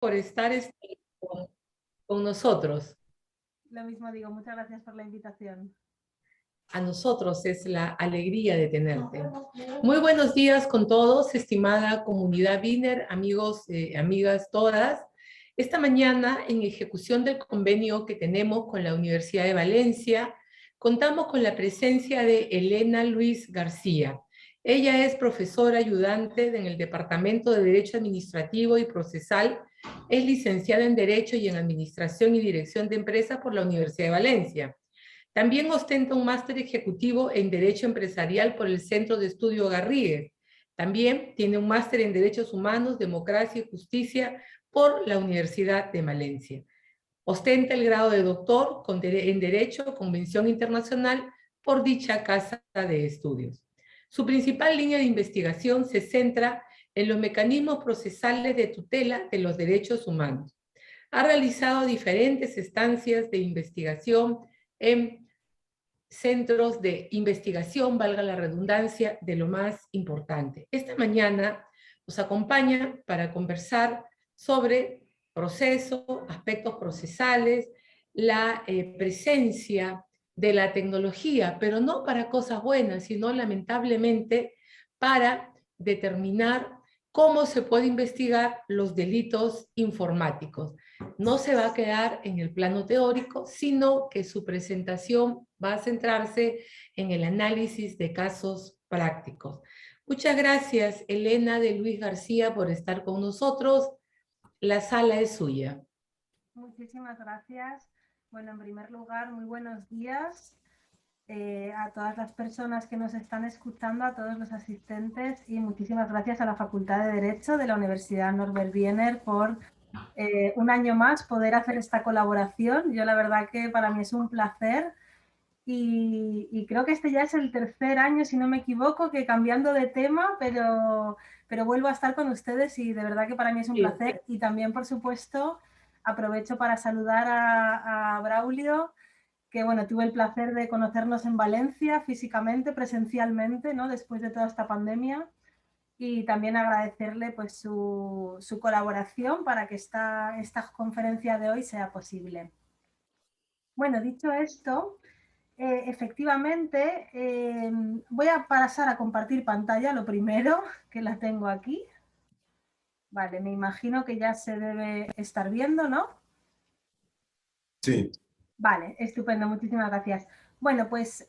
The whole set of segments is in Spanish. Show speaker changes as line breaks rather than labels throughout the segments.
por estar con nosotros.
Lo mismo digo, muchas gracias por la invitación.
A nosotros es la alegría de tenerte. Muy buenos días con todos, estimada comunidad Wiener, amigos, amigas todas. Esta mañana, en ejecución del convenio que tenemos con la Universidad de Valencia, contamos con la presencia de Elena Luis García. Ella es profesora ayudante en el Departamento de Derecho Administrativo y Procesal, es licenciada en Derecho y en Administración y Dirección de Empresas por la Universidad de Valencia. También ostenta un máster ejecutivo en Derecho Empresarial por el Centro de Estudio Garrigues. También tiene un máster en Derechos Humanos, Democracia y Justicia por la Universidad de Valencia. Ostenta el grado de doctor en Derecho, Convención Internacional por dicha casa de estudios. Su principal línea de investigación se centra en los mecanismos procesales de tutela de los derechos humanos. Ha realizado diferentes estancias de investigación en centros de investigación, valga la redundancia, de lo más importante. Esta mañana nos acompaña para conversar sobre proceso, aspectos procesales, la presencia de la tecnología, pero no para cosas buenas, sino lamentablemente para determinar cómo se puede investigar los delitos informáticos. No se va a quedar en el plano teórico, sino que su presentación va a centrarse en el análisis de casos prácticos. Muchas gracias, Elena de Luis García, por estar con nosotros. La sala es suya.
Muchísimas gracias. Bueno, en primer lugar, muy buenos días a todas las personas que nos están escuchando, a todos los asistentes, y muchísimas gracias a la Facultad de Derecho de la Universidad Norbert Wiener por un año más poder hacer esta colaboración. Yo la verdad que para mí es un placer y creo que este ya es el tercer año, si no me equivoco, que cambiando de tema, pero vuelvo a estar con ustedes y de verdad que para mí es un placer. Y también, por supuesto, aprovecho para saludar a Braulio, que bueno, tuve el placer de conocernos en Valencia físicamente, presencialmente, ¿no? Después de toda esta pandemia. Y también agradecerle pues su colaboración para que esta conferencia de hoy sea posible. Bueno, dicho esto, efectivamente, voy a pasar a compartir pantalla, lo primero, que la tengo aquí. Vale, me imagino que ya se debe estar viendo, ¿no?
Sí.
Vale, estupendo, muchísimas gracias. Bueno, pues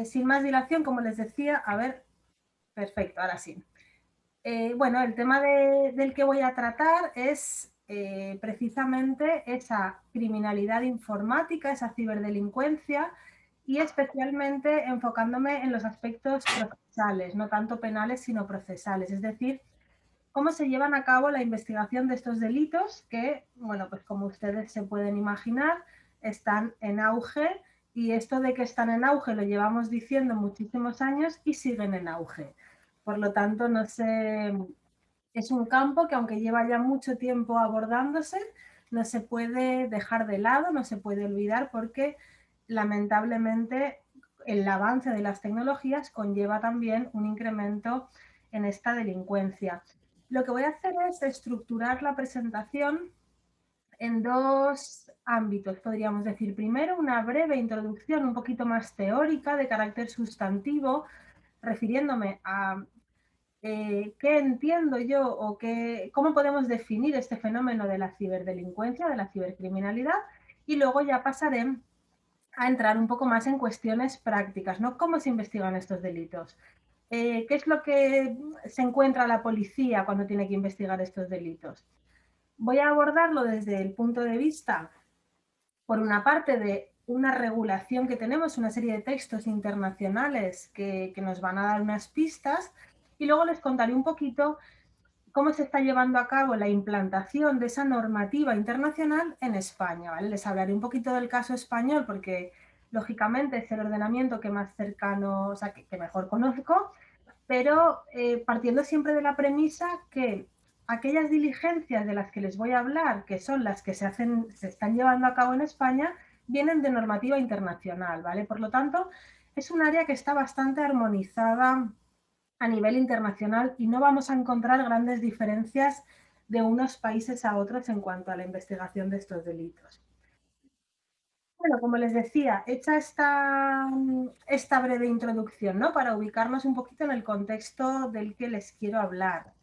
sin más dilación, como les decía, a ver, perfecto, ahora sí. Bueno, el tema del que voy a tratar es precisamente esa criminalidad informática, esa ciberdelincuencia, y especialmente enfocándome en los aspectos procesales, no tanto penales, sino procesales, es decir, cómo se llevan a cabo la investigación de estos delitos que, bueno, pues como ustedes se pueden imaginar, están en auge, y esto de que están en auge lo llevamos diciendo muchísimos años y siguen en auge. Por lo tanto, no sé, es un campo que aunque lleva ya mucho tiempo abordándose, no se puede dejar de lado, no se puede olvidar, porque lamentablemente el avance de las tecnologías conlleva también un incremento en esta delincuencia. Lo que voy a hacer es estructurar la presentación en dos ámbitos, podríamos decir. Primero, una breve introducción un poquito más teórica de carácter sustantivo, refiriéndome a qué entiendo yo o cómo podemos definir este fenómeno de la ciberdelincuencia, de la cibercriminalidad, y luego ya pasaré a entrar un poco más en cuestiones prácticas, ¿no? ¿Cómo se investigan estos delitos? ¿Qué es lo que se encuentra la policía cuando tiene que investigar estos delitos? Voy a abordarlo desde el punto de vista, por una parte, de una regulación que tenemos, una serie de textos internacionales que nos van a dar unas pistas, y luego les contaré un poquito cómo se está llevando a cabo la implantación de esa normativa internacional en España, ¿vale? Les hablaré un poquito del caso español porque, lógicamente, es el ordenamiento que más cercano, o sea, que mejor conozco, pero partiendo siempre de la premisa que aquellas diligencias de las que les voy a hablar, que son las que se están llevando a cabo en España, vienen de normativa internacional, ¿vale? Por lo tanto, es un área que está bastante armonizada a nivel internacional y no vamos a encontrar grandes diferencias de unos países a otros en cuanto a la investigación de estos delitos. Bueno, como les decía, hecha esta breve introducción, ¿no? Para ubicarnos un poquito en el contexto del que les quiero hablar.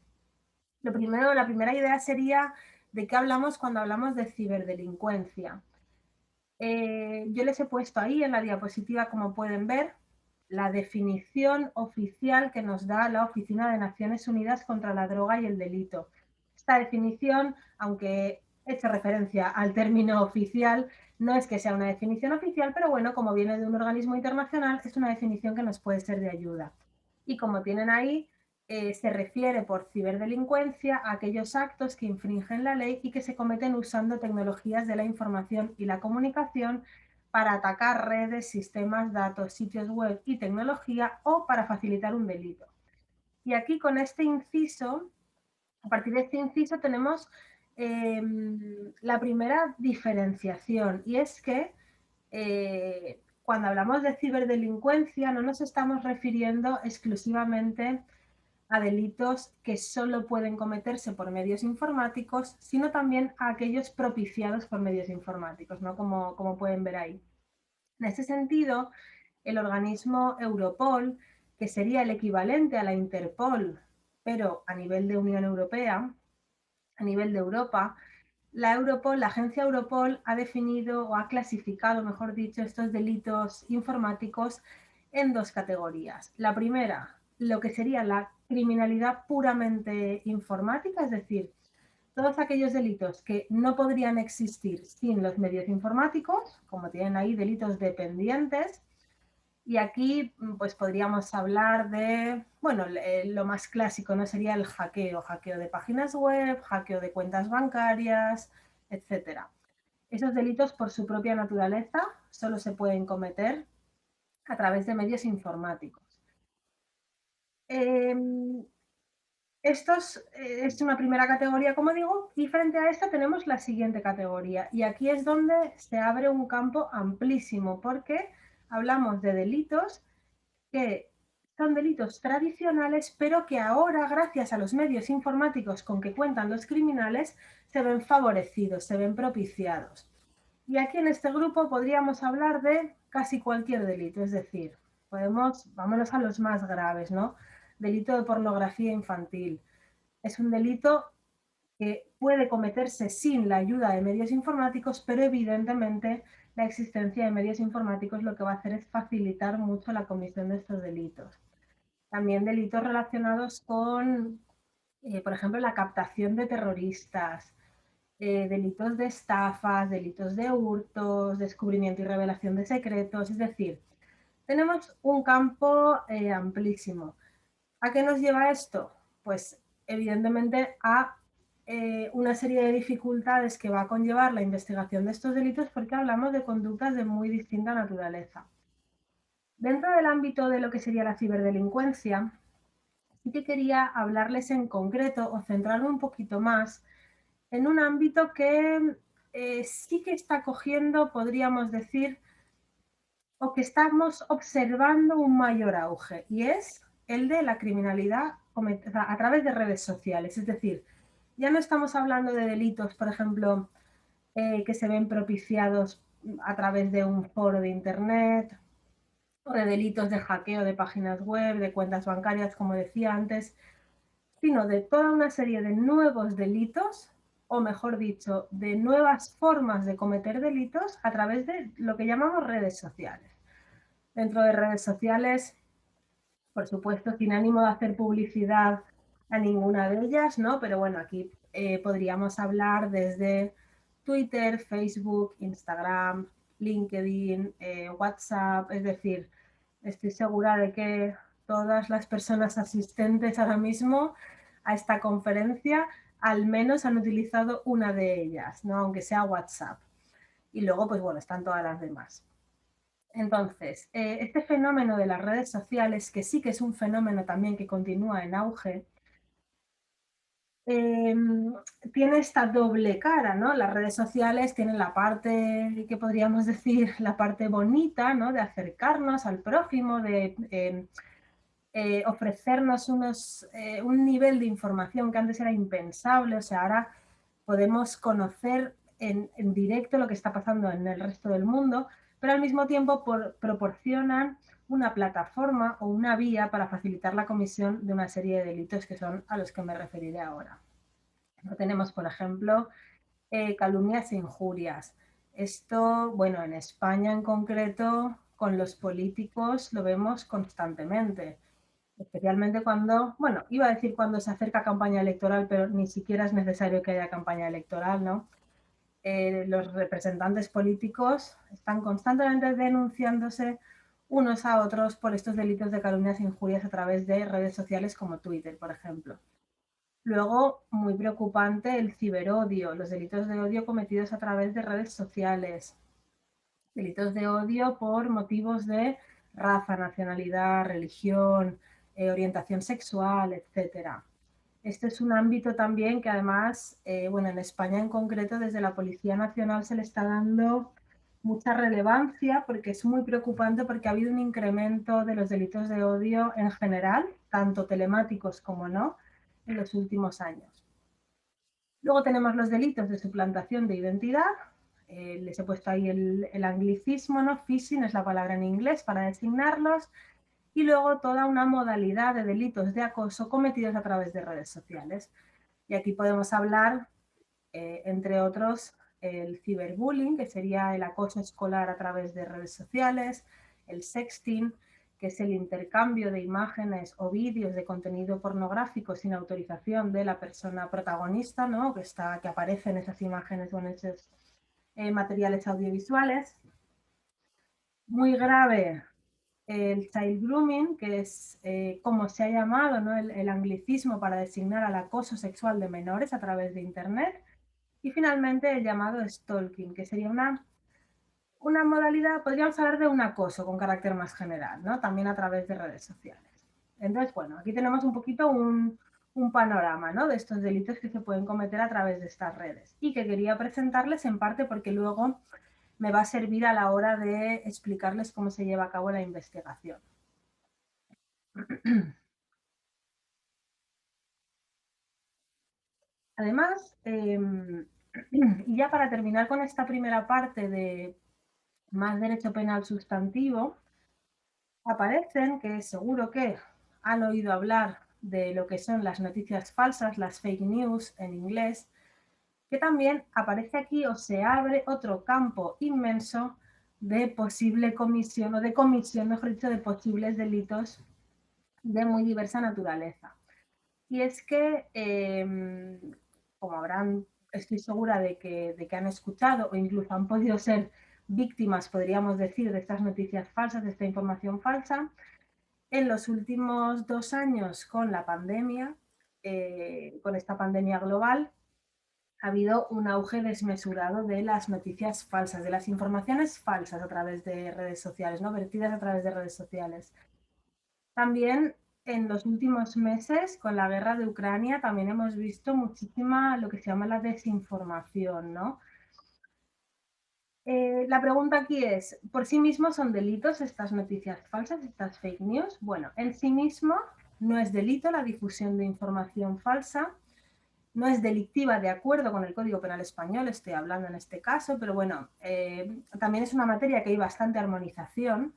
Lo primero, la primera idea sería de qué hablamos cuando hablamos de ciberdelincuencia. Yo les he puesto ahí en la diapositiva, como pueden ver, la definición oficial que nos da la Oficina de Naciones Unidas contra la Droga y el Delito. Esta definición, aunque he hecho referencia al término oficial, no es que sea una definición oficial, pero bueno, como viene de un organismo internacional, es una definición que nos puede ser de ayuda. Y como tienen ahí, se refiere por ciberdelincuencia a aquellos actos que infringen la ley y que se cometen usando tecnologías de la información y la comunicación para atacar redes, sistemas, datos, sitios web y tecnología o para facilitar un delito. Y aquí con este inciso, a partir de este inciso tenemos la primera diferenciación, y es que cuando hablamos de ciberdelincuencia no nos estamos refiriendo exclusivamente a delitos que solo pueden cometerse por medios informáticos, sino también a aquellos propiciados por medios informáticos, ¿no? Como pueden ver ahí. En ese sentido, el organismo Europol, que sería el equivalente a la Interpol, pero a nivel de Unión Europea, a nivel de Europa, la agencia Europol ha definido o ha clasificado, mejor dicho, estos delitos informáticos en dos categorías. La primera, lo que sería la criminalidad puramente informática, es decir, todos aquellos delitos que no podrían existir sin los medios informáticos, como tienen ahí delitos dependientes. Y aquí pues podríamos hablar de, bueno, lo más clásico no sería el hackeo de páginas web, hackeo de cuentas bancarias, etcétera. Esos delitos por su propia naturaleza solo se pueden cometer a través de medios informáticos. Es una primera categoría, como digo, y frente a esta tenemos la siguiente categoría. Y aquí es donde se abre un campo amplísimo, porque hablamos de delitos que son delitos tradicionales, pero que ahora, gracias a los medios informáticos con que cuentan los criminales, se ven favorecidos, se ven propiciados. Y aquí en este grupo podríamos hablar de casi cualquier delito, es decir, vámonos a los más graves, ¿no? Delito de pornografía infantil. Es un delito que puede cometerse sin la ayuda de medios informáticos, pero evidentemente la existencia de medios informáticos lo que va a hacer es facilitar mucho la comisión de estos delitos. También delitos relacionados con, por ejemplo, la captación de terroristas, delitos de estafas, delitos de hurtos, descubrimiento y revelación de secretos, es decir, tenemos un campo amplísimo. ¿A qué nos lleva esto? Pues evidentemente a una serie de dificultades que va a conllevar la investigación de estos delitos, porque hablamos de conductas de muy distinta naturaleza. Dentro del ámbito de lo que sería la ciberdelincuencia, sí que quería hablarles en concreto o centrarme un poquito más en un ámbito que sí que está cogiendo, podríamos decir, o que estamos observando un mayor auge, y es el de la criminalidad a través de redes sociales. Es decir, ya no estamos hablando de delitos, por ejemplo, que se ven propiciados a través de un foro de internet, o de delitos de hackeo de páginas web, de cuentas bancarias, como decía antes, sino de toda una serie de nuevos delitos, o mejor dicho, de nuevas formas de cometer delitos a través de lo que llamamos redes sociales. Dentro de redes sociales, por supuesto, sin ánimo de hacer publicidad a ninguna de ellas, ¿no? Pero bueno, aquí podríamos hablar desde Twitter, Facebook, Instagram, LinkedIn, WhatsApp, es decir, estoy segura de que todas las personas asistentes ahora mismo a esta conferencia al menos han utilizado una de ellas, ¿no? Aunque sea WhatsApp. Y luego, pues bueno, están todas las demás. Entonces, este fenómeno de las redes sociales, que sí que es un fenómeno también que continúa en auge, tiene esta doble cara, ¿no? Las redes sociales tienen la parte, que podríamos decir, la parte bonita, ¿no? De acercarnos al prójimo, de ofrecernos un nivel de información que antes era impensable. O sea, ahora podemos conocer en directo lo que está pasando en el resto del mundo, pero al mismo tiempo proporcionan una plataforma o una vía para facilitar la comisión de una serie de delitos que son a los que me referiré ahora. Tenemos, por ejemplo, calumnias e injurias. Esto, bueno, en España en concreto, con los políticos lo vemos constantemente, especialmente cuando, bueno, iba a decir cuando se acerca campaña electoral, pero ni siquiera es necesario que haya campaña electoral, ¿no? Los representantes políticos están constantemente denunciándose unos a otros por estos delitos de calumnias e injurias a través de redes sociales como Twitter, por ejemplo. Luego, muy preocupante, el ciberodio, los delitos de odio cometidos a través de redes sociales. Delitos de odio por motivos de raza, nacionalidad, religión, orientación sexual, etcétera. Este es un ámbito también que además, bueno, en España en concreto, desde la Policía Nacional se le está dando mucha relevancia porque es muy preocupante porque ha habido un incremento de los delitos de odio en general, tanto telemáticos como no, en los últimos años. Luego tenemos los delitos de suplantación de identidad. Les he puesto ahí el anglicismo, ¿no? Phishing es la palabra en inglés para designarlos. Y luego toda una modalidad de delitos de acoso cometidos a través de redes sociales. Y aquí podemos hablar, entre otros, el ciberbullying, que sería el acoso escolar a través de redes sociales, el sexting, que es el intercambio de imágenes o vídeos de contenido pornográfico sin autorización de la persona protagonista, ¿no? que aparece en esas imágenes o en esos materiales audiovisuales. Muy grave el child grooming, que es como se ha llamado, ¿no? el anglicismo para designar al acoso sexual de menores a través de Internet. Y finalmente el llamado stalking, que sería una modalidad, podríamos hablar de un acoso con carácter más general, ¿no? También a través de redes sociales. Entonces, bueno, aquí tenemos un poquito un panorama, ¿no? De estos delitos que se pueden cometer a través de estas redes y que quería presentarles en parte porque luego me va a servir a la hora de explicarles cómo se lleva a cabo la investigación. Además, y ya para terminar con esta primera parte de más derecho penal sustantivo, aparecen, que seguro que han oído hablar de lo que son las noticias falsas, las fake news en inglés, que también aparece aquí o se abre otro campo inmenso de posible comisión o de comisión, mejor dicho, de posibles delitos de muy diversa naturaleza. Y es que, como estoy segura de que han escuchado o incluso han podido ser víctimas, podríamos decir, de estas noticias falsas, de esta información falsa, en los últimos 2 años con la pandemia, con esta pandemia global, ha habido un auge desmesurado de las noticias falsas, de las informaciones falsas a través de redes sociales, ¿no? Vertidas a través de redes sociales. También en los últimos meses, con la guerra de Ucrania, también hemos visto muchísima lo que se llama la desinformación, ¿no? La pregunta aquí es, ¿por sí mismos son delitos estas noticias falsas, estas fake news? Bueno, en sí mismo no es delito la difusión de información falsa, no es delictiva de acuerdo con el Código Penal Español, estoy hablando en este caso, pero bueno, también es una materia que hay bastante armonización,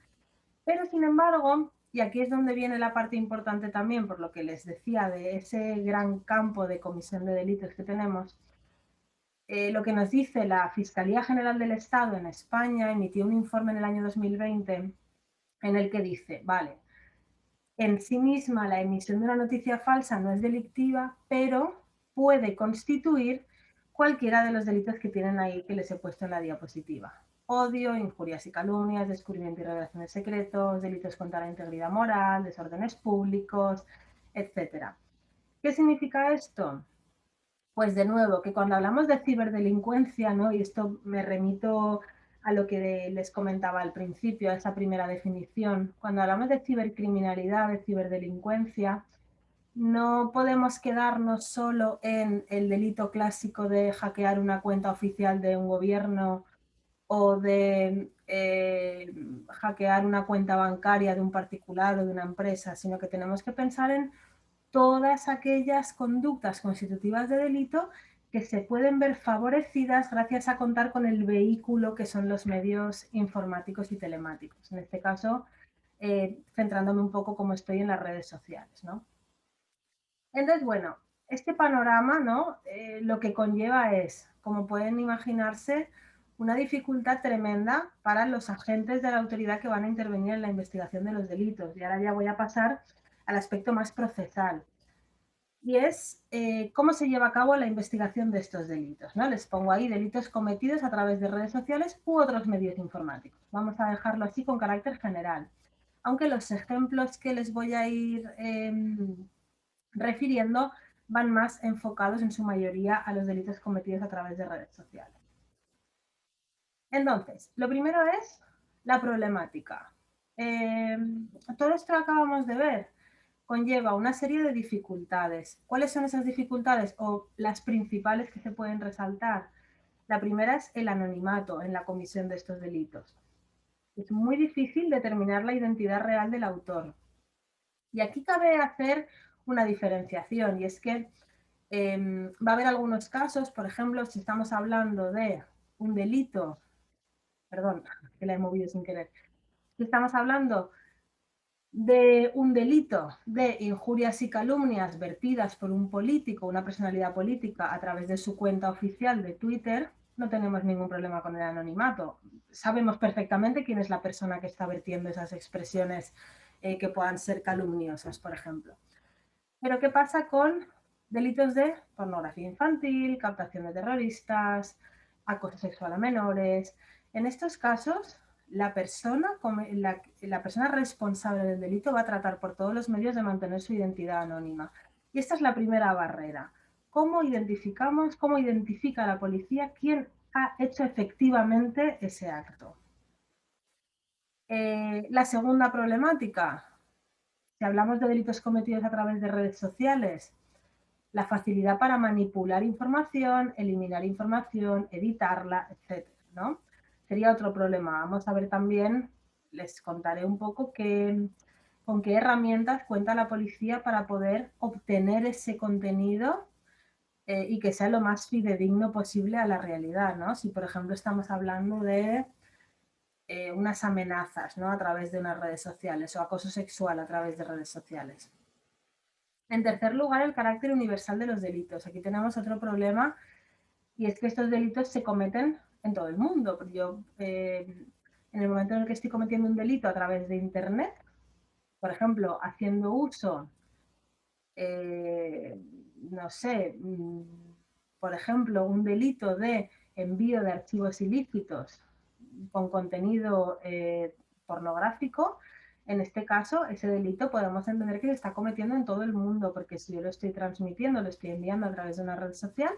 pero sin embargo, y aquí es donde viene la parte importante también, por lo que les decía de ese gran campo de comisión de delitos que tenemos, lo que nos dice la Fiscalía General del Estado en España emitió un informe en el año 2020 en el que dice, vale, en sí misma la emisión de una noticia falsa no es delictiva, pero puede constituir cualquiera de los delitos que tienen ahí que les he puesto en la diapositiva. Odio, injurias y calumnias, descubrimiento y revelación de secretos, delitos contra la integridad moral, desórdenes públicos, etc. ¿Qué significa esto? Pues de nuevo, que cuando hablamos de ciberdelincuencia, ¿no? Y esto me remito a lo que les comentaba al principio, a esa primera definición, cuando hablamos de cibercriminalidad, de ciberdelincuencia, no podemos quedarnos solo en el delito clásico de hackear una cuenta oficial de un gobierno o de hackear una cuenta bancaria de un particular o de una empresa, sino que tenemos que pensar en todas aquellas conductas constitutivas de delito que se pueden ver favorecidas gracias a contar con el vehículo que son los medios informáticos y telemáticos. En este caso, centrándome un poco como estoy en las redes sociales, ¿no? Entonces, bueno, este panorama, ¿no? Lo que conlleva es, como pueden imaginarse, una dificultad tremenda para los agentes de la autoridad que van a intervenir en la investigación de los delitos. Y ahora ya voy a pasar al aspecto más procesal. Y es cómo se lleva a cabo la investigación de estos delitos, ¿no? Les pongo ahí delitos cometidos a través de redes sociales u otros medios informáticos. Vamos a dejarlo así con carácter general. Aunque los ejemplos que les voy a ir refiriendo van más enfocados en su mayoría a los delitos cometidos a través de redes sociales. Entonces, lo primero es la problemática. Todo esto que acabamos de ver conlleva una serie de dificultades. ¿Cuáles son esas dificultades o las principales que se pueden resaltar? La primera es el anonimato en la comisión de estos delitos. Es muy difícil determinar la identidad real del autor. Y aquí cabe hacer una diferenciación, y es que va a haber algunos casos, por ejemplo, si estamos hablando de un delito, perdón, que la he movido sin querer, si estamos hablando de un delito de injurias y calumnias vertidas por un político, una personalidad política, a través de su cuenta oficial de Twitter, no tenemos ningún problema con el anonimato. Sabemos perfectamente quién es la persona que está vertiendo esas expresiones que puedan ser calumniosas, por ejemplo. Pero ¿qué pasa con delitos de pornografía infantil, captación de terroristas, acoso sexual a menores? En estos casos, la persona responsable del delito va a tratar por todos los medios de mantener su identidad anónima. Y esta es la primera barrera. ¿Cómo identificamos, cómo identifica la policía quién ha hecho efectivamente ese acto? La segunda problemática, si hablamos de delitos cometidos a través de redes sociales, la facilidad para manipular información, eliminar información, editarla, etc., ¿no? Sería otro problema. Vamos a ver también, les contaré un poco con qué herramientas cuenta la policía para poder obtener ese contenido y que sea lo más fidedigno posible a la realidad, ¿no? Si, por ejemplo, estamos hablando de unas amenazas, ¿no? A través de unas redes sociales o acoso sexual a través de redes sociales. En tercer lugar, el carácter universal de los delitos. Aquí tenemos otro problema y es que estos delitos se cometen en todo el mundo. Yo, en el momento en el que estoy cometiendo un delito a través de Internet, por ejemplo, haciendo uso, no sé, por ejemplo, un delito de envío de archivos ilícitos con contenido pornográfico, en este caso, ese delito podemos entender que se está cometiendo en todo el mundo, porque si yo lo estoy transmitiendo, lo estoy enviando a través de una red social,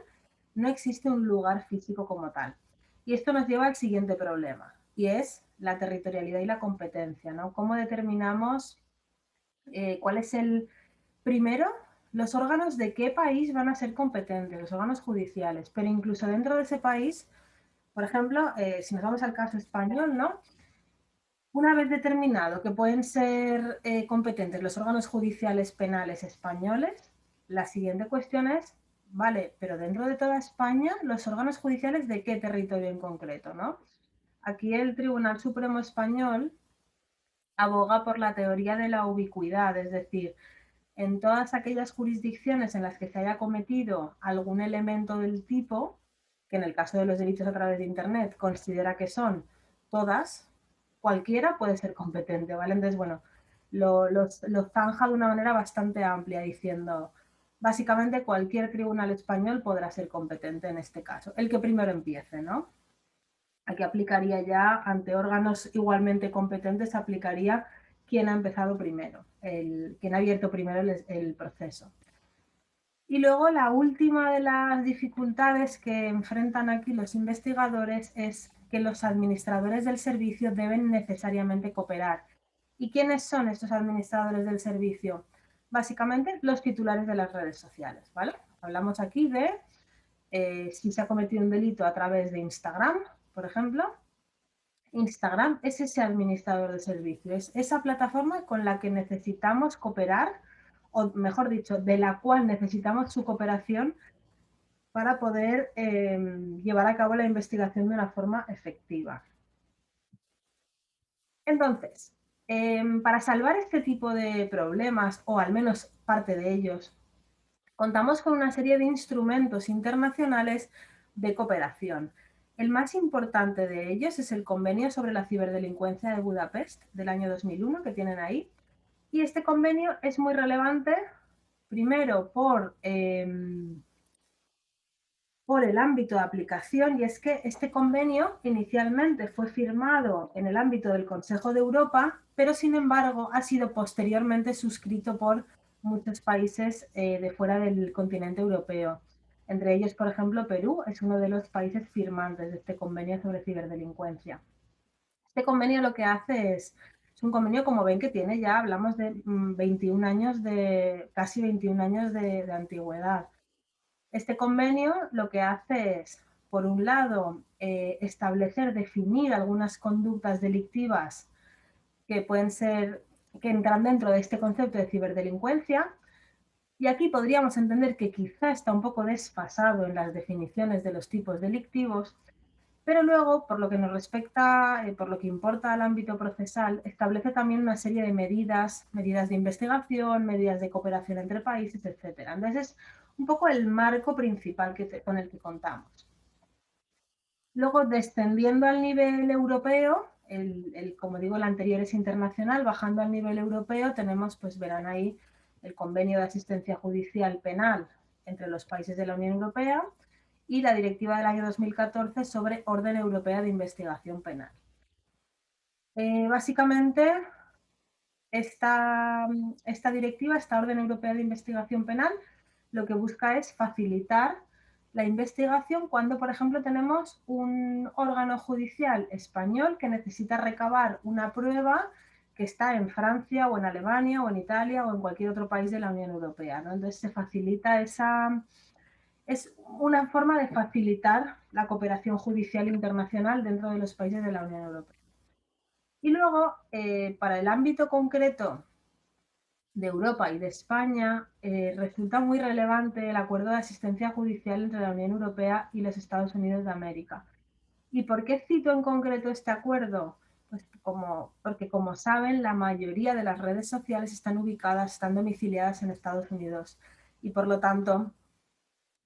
no existe un lugar físico como tal. Y esto nos lleva al siguiente problema, y es la territorialidad y la competencia, ¿no? ¿Cómo determinamos cuál es el primero? Los órganos de qué país van a ser competentes, los órganos judiciales, pero incluso dentro de ese país, por ejemplo, si nos vamos al caso español, ¿no? Una vez determinado que pueden ser competentes los órganos judiciales penales españoles, la siguiente cuestión es, vale, pero dentro de toda España, los órganos judiciales de qué territorio en concreto, ¿no? Aquí el Tribunal Supremo Español aboga por la teoría de la ubicuidad, es decir, en todas aquellas jurisdicciones en las que se haya cometido algún elemento del tipo, que en el caso de los delitos a través de Internet considera que son todas, cualquiera puede ser competente, ¿vale? Entonces, bueno, lo zanja de una manera bastante amplia diciendo, básicamente cualquier tribunal español podrá ser competente en este caso, el que primero empiece, ¿no? Aquí aplicaría ya, ante órganos igualmente competentes, aplicaría quien ha empezado primero, quien ha abierto primero el proceso. Y luego la última de las dificultades que enfrentan aquí los investigadores es que los administradores del servicio deben necesariamente cooperar. ¿Y quiénes son estos administradores del servicio? Básicamente los titulares de las redes sociales, ¿vale? Hablamos aquí de si se ha cometido un delito a través de Instagram, por ejemplo, Instagram es ese administrador de servicios, es esa plataforma con la que necesitamos cooperar, o mejor dicho, de la cual necesitamos su cooperación para poder llevar a cabo la investigación de una forma efectiva. Entonces, para salvar este tipo de problemas, o al menos parte de ellos, contamos con una serie de instrumentos internacionales de cooperación. El más importante de ellos es el Convenio sobre la Ciberdelincuencia de Budapest del año 2001, que tienen ahí. Y este convenio es muy relevante, primero por el ámbito de aplicación, y es que este convenio inicialmente fue firmado en el ámbito del Consejo de Europa, pero sin embargo ha sido posteriormente suscrito por muchos países de fuera del continente europeo. Entre ellos, por ejemplo, Perú es uno de los países firmantes de este convenio sobre ciberdelincuencia. Este convenio lo que hace es un convenio, como ven, que tiene ya, hablamos de 21 años casi 21 años de antigüedad. Este convenio lo que hace es, por un lado, definir algunas conductas delictivas que entran dentro de este concepto de ciberdelincuencia, y aquí podríamos entender que quizá está un poco desfasado en las definiciones de los tipos delictivos, pero luego, por lo que nos respecta, por lo que importa al ámbito procesal, establece también una serie de medidas de investigación, medidas de cooperación entre países, etc. Entonces, es un poco el marco principal con el que contamos. Luego, descendiendo al nivel europeo, como digo, el anterior es internacional, bajando al nivel europeo, tenemos, pues verán ahí, el Convenio de Asistencia Judicial Penal entre los países de la Unión Europea, y la Directiva del año 2014 sobre Orden Europea de Investigación Penal. Básicamente, esta directiva, esta Orden Europea de Investigación Penal, lo que busca es facilitar la investigación cuando, por ejemplo, tenemos un órgano judicial español que necesita recabar una prueba que está en Francia o en Alemania o en Italia o en cualquier otro país de la Unión Europea, ¿no? Entonces se facilita es una forma de facilitar la cooperación judicial internacional dentro de los países de la Unión Europea. Y luego, para el ámbito concreto de Europa y de España, resulta muy relevante el acuerdo de asistencia judicial entre la Unión Europea y los Estados Unidos de América. ¿Y por qué cito en concreto este acuerdo? Pues porque, como saben, la mayoría de las redes sociales están domiciliadas en Estados Unidos, y por lo tanto,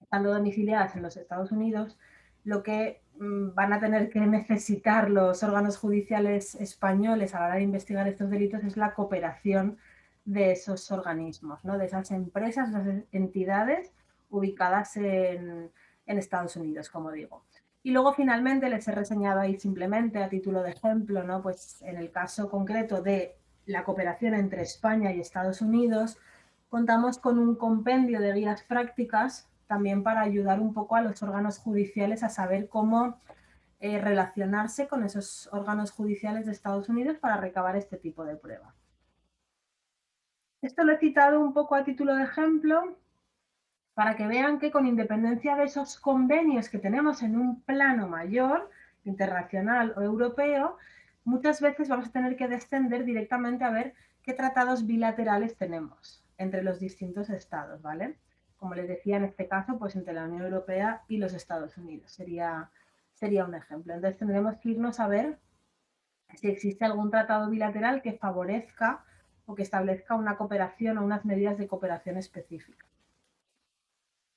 estando domiciliadas en los Estados Unidos, lo que van a tener que necesitar los órganos judiciales españoles a la hora de investigar estos delitos es la cooperación de esos organismos, ¿no? De esas empresas, esas entidades ubicadas en Estados Unidos, como digo. Y luego, finalmente, les he reseñado ahí simplemente a título de ejemplo, ¿no? Pues en el caso concreto de la cooperación entre España y Estados Unidos, contamos con un compendio de guías prácticas también para ayudar un poco a los órganos judiciales a saber cómo relacionarse con esos órganos judiciales de Estados Unidos para recabar este tipo de pruebas. Esto lo he citado un poco a título de ejemplo para que vean que, con independencia de esos convenios que tenemos en un plano mayor, internacional o europeo, muchas veces vamos a tener que descender directamente a ver qué tratados bilaterales tenemos entre los distintos estados, ¿vale? Como les decía, en este caso, pues entre la Unión Europea y los Estados Unidos sería un ejemplo. Entonces tendremos que irnos a ver si existe algún tratado bilateral que favorezca o que establezca una cooperación o unas medidas de cooperación específicas.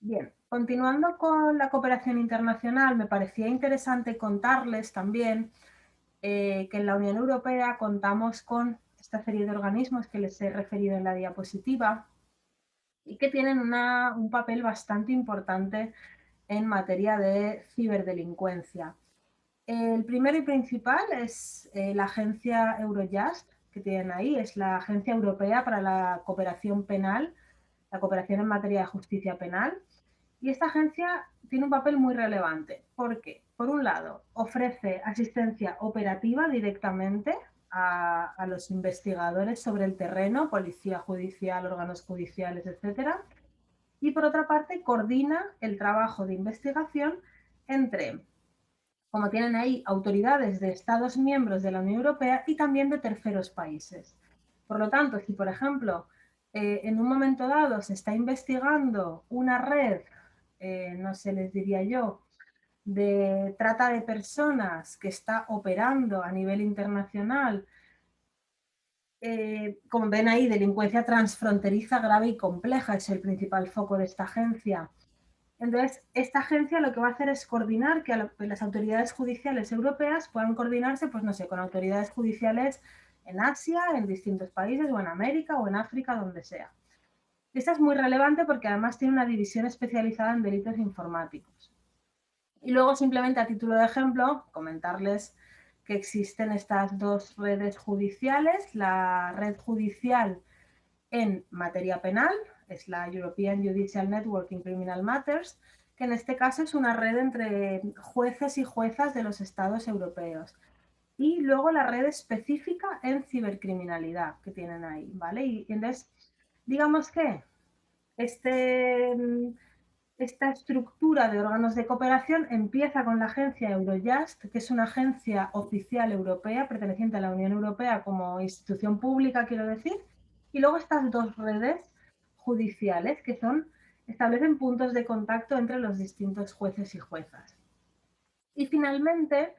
Bien, continuando con la cooperación internacional, me parecía interesante contarles también que en la Unión Europea contamos con esta serie de organismos que les he referido en la diapositiva y que tienen un papel bastante importante en materia de ciberdelincuencia. El primero y principal es la agencia Eurojust, que tienen ahí, es la Agencia Europea para la Cooperación Penal, la cooperación en materia de justicia penal. Y esta agencia tiene un papel muy relevante, porque, por un lado, ofrece asistencia operativa directamente a los investigadores sobre el terreno, policía judicial, órganos judiciales, etcétera, y por otra parte coordina el trabajo de investigación entre como tienen ahí autoridades de Estados miembros de la Unión Europea y también de terceros países. Por lo tanto, si por ejemplo en un momento dado se está investigando una red, no sé, les diría yo, de trata de personas que está operando a nivel internacional, como ven ahí, delincuencia transfronteriza grave y compleja es el principal foco de esta agencia. Entonces, esta agencia lo que va a hacer es coordinar que las autoridades judiciales europeas puedan coordinarse, pues no sé, con autoridades judiciales en Asia, en distintos países, o en América, o en África, donde sea. Esta es muy relevante porque además tiene una división especializada en delitos informáticos. Y luego, simplemente a título de ejemplo, comentarles que existen estas dos redes judiciales. La red judicial en materia penal es la European Judicial Network in Criminal Matters, que en este caso es una red entre jueces y juezas de los estados europeos. Y luego la red específica en cibercriminalidad que tienen ahí, ¿vale? Y entonces, digamos que esta estructura de órganos de cooperación empieza con la agencia Eurojust, que es una agencia oficial europea perteneciente a la Unión Europea como institución pública, quiero decir, y luego estas dos redes judiciales que establecen puntos de contacto entre los distintos jueces y juezas. Y finalmente,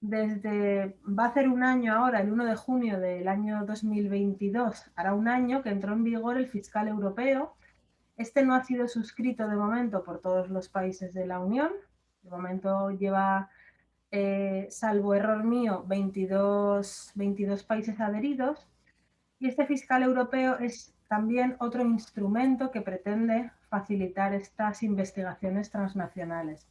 va a ser un año ahora, el 1 de junio del año 2022, hará un año que entró en vigor el fiscal europeo. Este no ha sido suscrito de momento por todos los países de la Unión. De momento lleva, salvo error mío, 22 países adheridos. Y este fiscal europeo es también otro instrumento que pretende facilitar estas investigaciones transnacionales,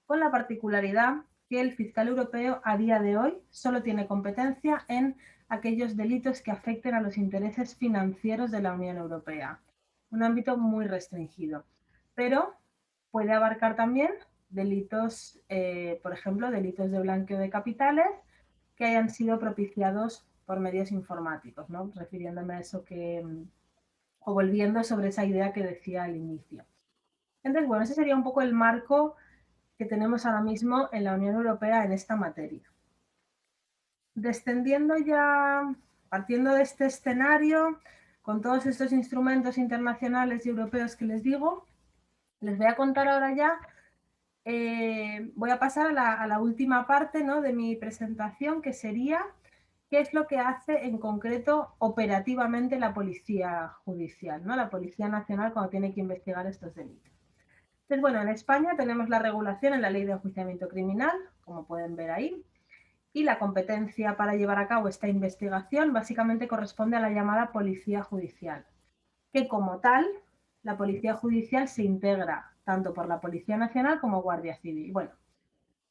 con la particularidad que el fiscal europeo a día de hoy solo tiene competencia en aquellos delitos que afecten a los intereses financieros de la Unión Europea. Un ámbito muy restringido, pero puede abarcar también delitos, por ejemplo, delitos de blanqueo de capitales que hayan sido propiciados por medios informáticos, ¿no? Refiriéndome a eso o volviendo sobre esa idea que decía al inicio. Entonces, bueno, ese sería un poco el marco que tenemos ahora mismo en la Unión Europea en esta materia. Descendiendo ya, partiendo de este escenario, con todos estos instrumentos internacionales y europeos que les digo, les voy a contar ahora ya, voy a pasar a la última parte, ¿no?, de mi presentación, que sería qué es lo que hace en concreto operativamente la Policía Judicial, ¿no?, la Policía Nacional, cuando tiene que investigar estos delitos. Entonces, bueno, en España tenemos la regulación en la Ley de Enjuiciamiento Criminal, como pueden ver ahí, y la competencia para llevar a cabo esta investigación básicamente corresponde a la llamada Policía Judicial, que como tal, la Policía Judicial se integra tanto por la Policía Nacional como Guardia Civil. Bueno,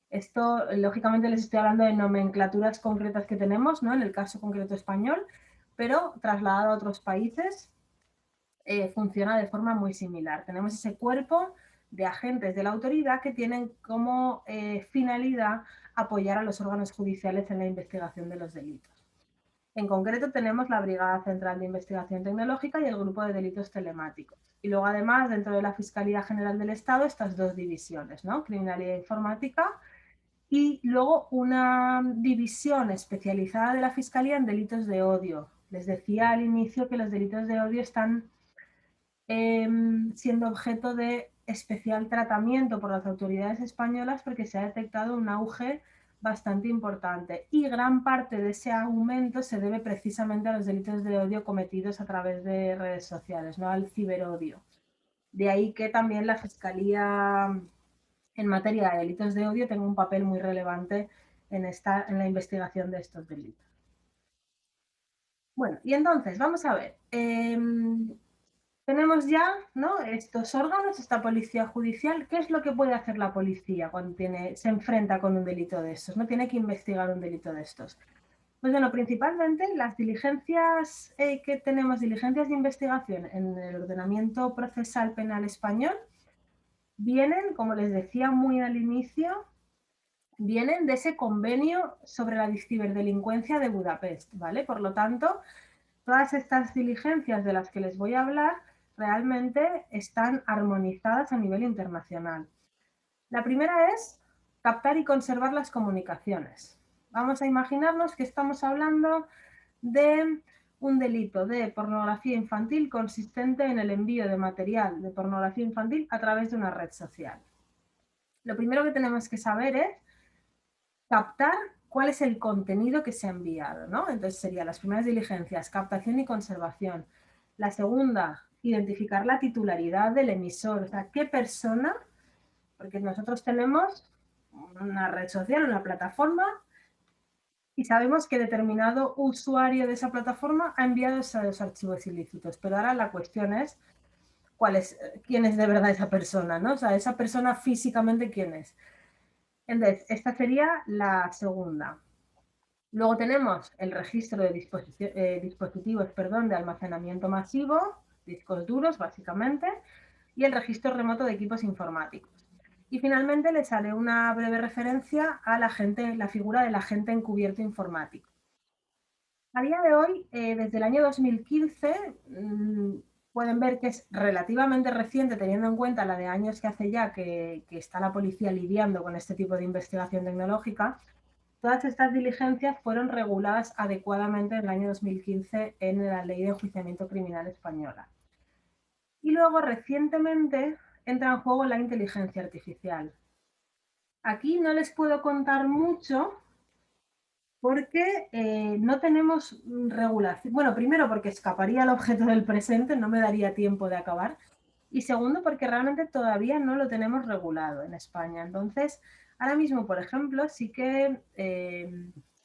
esto lógicamente les estoy hablando de nomenclaturas concretas que tenemos, ¿no?, en el caso concreto español, pero trasladado a otros países funciona de forma muy similar. Tenemos ese cuerpo de agentes de la autoridad que tienen como finalidad apoyar a los órganos judiciales en la investigación de los delitos. En concreto tenemos la Brigada Central de Investigación Tecnológica y el Grupo de Delitos Telemáticos. Y luego además, dentro de la Fiscalía General del Estado, estas dos divisiones, ¿no?, Criminalidad Informática, y luego una división especializada de la Fiscalía en delitos de odio. Les decía al inicio que los delitos de odio están siendo objeto de especial tratamiento por las autoridades españolas porque se ha detectado un auge bastante importante y gran parte de ese aumento se debe precisamente a los delitos de odio cometidos a través de redes sociales, ¿no?, al ciberodio. De ahí que también la Fiscalía en materia de delitos de odio tenga un papel muy relevante en la investigación de estos delitos. Bueno, y entonces, vamos a ver. Tenemos ya, ¿no?, estos órganos, esta policía judicial. ¿Qué es lo que puede hacer la policía cuando se enfrenta con un delito de estos? No tiene que investigar un delito de estos. Pues bueno, principalmente las diligencias que tenemos, diligencias de investigación en el ordenamiento procesal penal español, vienen, como les decía muy al inicio, vienen de ese convenio sobre la ciberdelincuencia de Budapest, ¿vale? Por lo tanto, todas estas diligencias de las que les voy a hablar realmente están armonizadas a nivel internacional. La primera es captar y conservar las comunicaciones. Vamos a imaginarnos que estamos hablando de un delito de pornografía infantil consistente en el envío de material de pornografía infantil a través de una red social. Lo primero que tenemos que saber es captar cuál es el contenido que se ha enviado, ¿no? Entonces serían las primeras diligencias, captación y conservación. La segunda, identificar la titularidad del emisor, o sea, qué persona, porque nosotros tenemos una red social, una plataforma, y sabemos que determinado usuario de esa plataforma ha enviado esos archivos ilícitos. Pero ahora la cuestión es quién es de verdad esa persona, ¿no? O sea, esa persona físicamente quién es. Entonces, esta sería la segunda. Luego tenemos el registro de dispositivos de almacenamiento masivo, discos duros básicamente, y el registro remoto de equipos informáticos. Y finalmente le sale una breve referencia a la figura del agente encubierto informático. A día de hoy, desde el año 2015, pueden ver que es relativamente reciente, teniendo en cuenta la de años que hace ya que está la policía lidiando con este tipo de investigación tecnológica. Todas estas diligencias fueron reguladas adecuadamente en el año 2015 en la Ley de Enjuiciamiento Criminal española. Y luego, recientemente, entra en juego la inteligencia artificial. Aquí no les puedo contar mucho porque no tenemos regulación. Bueno, primero porque escaparía al objeto del presente, no me daría tiempo de acabar. Y segundo porque realmente todavía no lo tenemos regulado en España. Entonces, ahora mismo, por ejemplo, sí que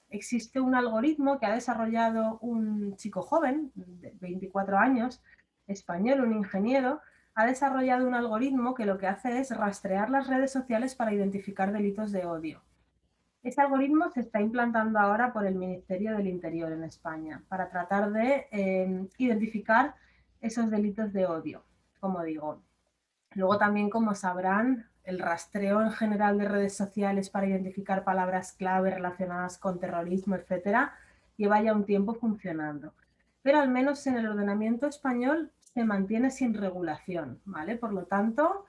existe un algoritmo que ha desarrollado un chico joven, de 24 años, español, un ingeniero, ha desarrollado un algoritmo que lo que hace es rastrear las redes sociales para identificar delitos de odio. Este algoritmo se está implantando ahora por el Ministerio del Interior en España para tratar de identificar esos delitos de odio, como digo. Luego también, como sabrán, el rastreo en general de redes sociales para identificar palabras clave relacionadas con terrorismo, etcétera, lleva ya un tiempo funcionando. Pero al menos en el ordenamiento español se mantiene sin regulación, ¿vale? Por lo tanto,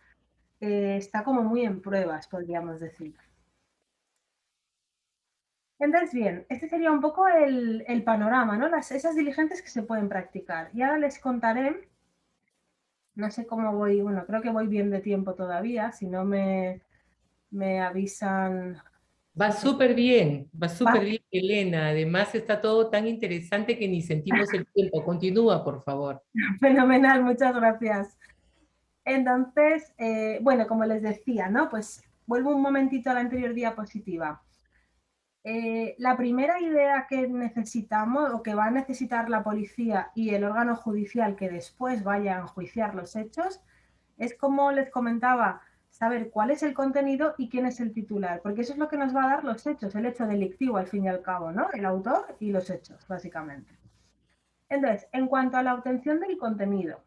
está como muy en pruebas, podríamos decir. Entonces, bien, este sería un poco el panorama, ¿no? Esas diligentes que se pueden practicar. Y ahora les contaré, no sé cómo voy, bueno, creo que voy bien de tiempo todavía, si no me avisan.
Va súper bien, Elena. Además está todo tan interesante que ni sentimos el tiempo. Continúa, por favor.
Fenomenal, muchas gracias. Entonces, bueno, como les decía, ¿no? Pues vuelvo un momentito a la anterior diapositiva. La primera idea que necesitamos o que va a necesitar la policía y el órgano judicial que después vaya a enjuiciar los hechos es, como les comentaba, saber cuál es el contenido y quién es el titular, porque eso es lo que nos va a dar los hechos, el hecho delictivo al fin y al cabo, ¿no? El autor y los hechos, básicamente. Entonces, en cuanto a la obtención del contenido,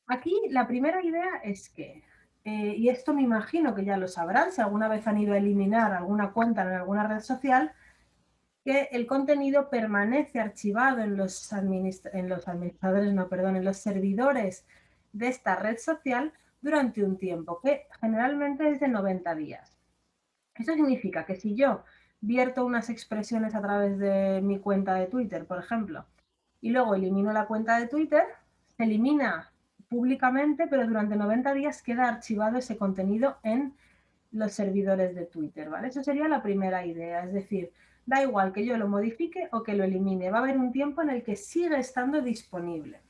aquí la primera idea es que, y esto me imagino que ya lo sabrán, si alguna vez han ido a eliminar alguna cuenta en alguna red social, que el contenido permanece archivado en los administradores, no, perdón, en los servidores de esta red social durante un tiempo, que generalmente es de 90 días. Eso significa que si yo vierto unas expresiones a través de mi cuenta de Twitter, por ejemplo, y luego elimino la cuenta de Twitter, se elimina públicamente, pero durante 90 días queda archivado ese contenido en los servidores de Twitter, ¿vale? Eso sería la primera idea, es decir, da igual que yo lo modifique o que lo elimine, va a haber un tiempo en el que sigue estando disponible.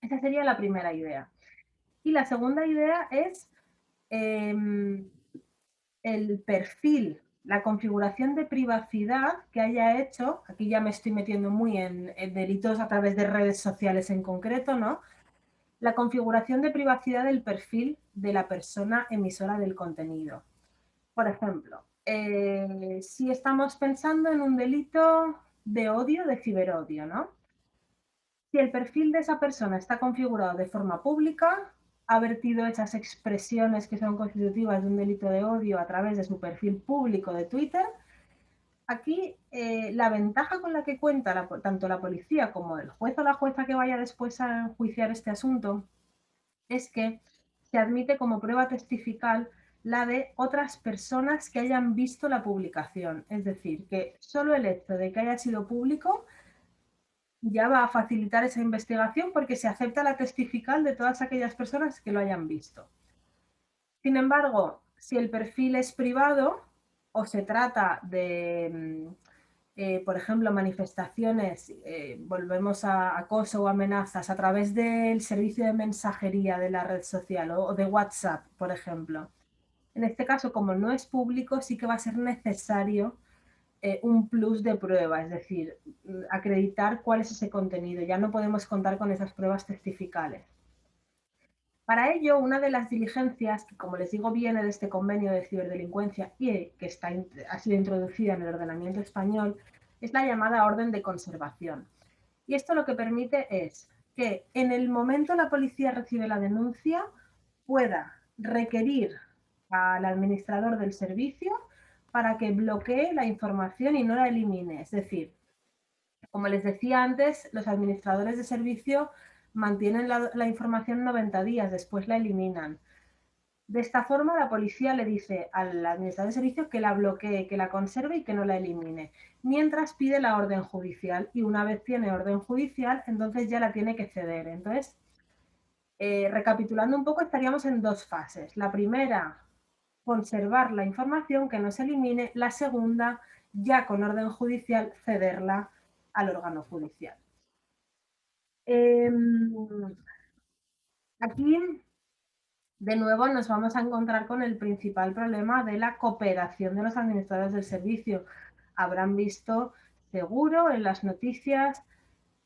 Esa sería la primera idea. Y la segunda idea es el perfil, la configuración de privacidad que haya hecho, aquí ya me estoy metiendo muy en delitos a través de redes sociales en concreto, ¿no? La configuración de privacidad del perfil de la persona emisora del contenido. Por ejemplo, si estamos pensando en un delito de odio, de ciberodio, ¿no? Si el perfil de esa persona está configurado de forma pública, ha vertido esas expresiones que son constitutivas de un delito de odio a través de su perfil público de Twitter, aquí la ventaja con la que cuenta tanto la policía como el juez o la jueza que vaya después a enjuiciar este asunto es que se admite como prueba testifical la de otras personas que hayan visto la publicación. Es decir, que solo el hecho de que haya sido público ya va a facilitar esa investigación porque se acepta la testifical de todas aquellas personas que lo hayan visto. Sin embargo, si el perfil es privado o se trata de, por ejemplo, manifestaciones, volvemos a acoso o amenazas a través del servicio de mensajería de la red social o de WhatsApp, por ejemplo. En este caso, como no es público, sí que va a ser necesario un plus de prueba, es decir, acreditar cuál es ese contenido. Ya no podemos contar con esas pruebas testificales. Para ello, una de las diligencias, que como les digo viene de este convenio de ciberdelincuencia y que ha sido introducida en el ordenamiento español, es la llamada orden de conservación. Y esto lo que permite es que en el momento la policía recibe la denuncia pueda requerir al administrador del servicio para que bloquee la información y no la elimine. Es decir, como les decía antes, los administradores de servicio mantienen la información 90 días, después la eliminan. De esta forma, la policía le dice al administrador de servicio que la bloquee, que la conserve y que no la elimine, mientras pide la orden judicial. Y una vez tiene orden judicial, entonces ya la tiene que ceder. Entonces, recapitulando un poco, estaríamos en dos fases. La primera, conservar la información, que no se elimine. La segunda, ya con orden judicial, cederla al órgano judicial. Aquí, de nuevo, nos vamos a encontrar con el principal problema de la cooperación de los administradores del servicio. Habrán visto, seguro, en las noticias,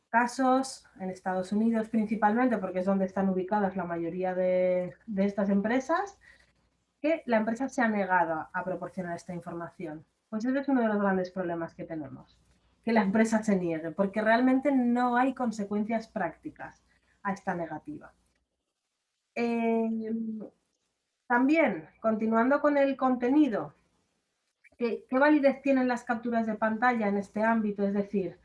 casos en Estados Unidos principalmente, porque es donde están ubicadas la mayoría de estas empresas, que la empresa se ha negado a proporcionar esta información. Pues ese es uno de los grandes problemas que tenemos, que la empresa se niegue, porque realmente no hay consecuencias prácticas a esta negativa. También, continuando con el contenido, ¿qué validez tienen las capturas de pantalla en este ámbito? Es decir,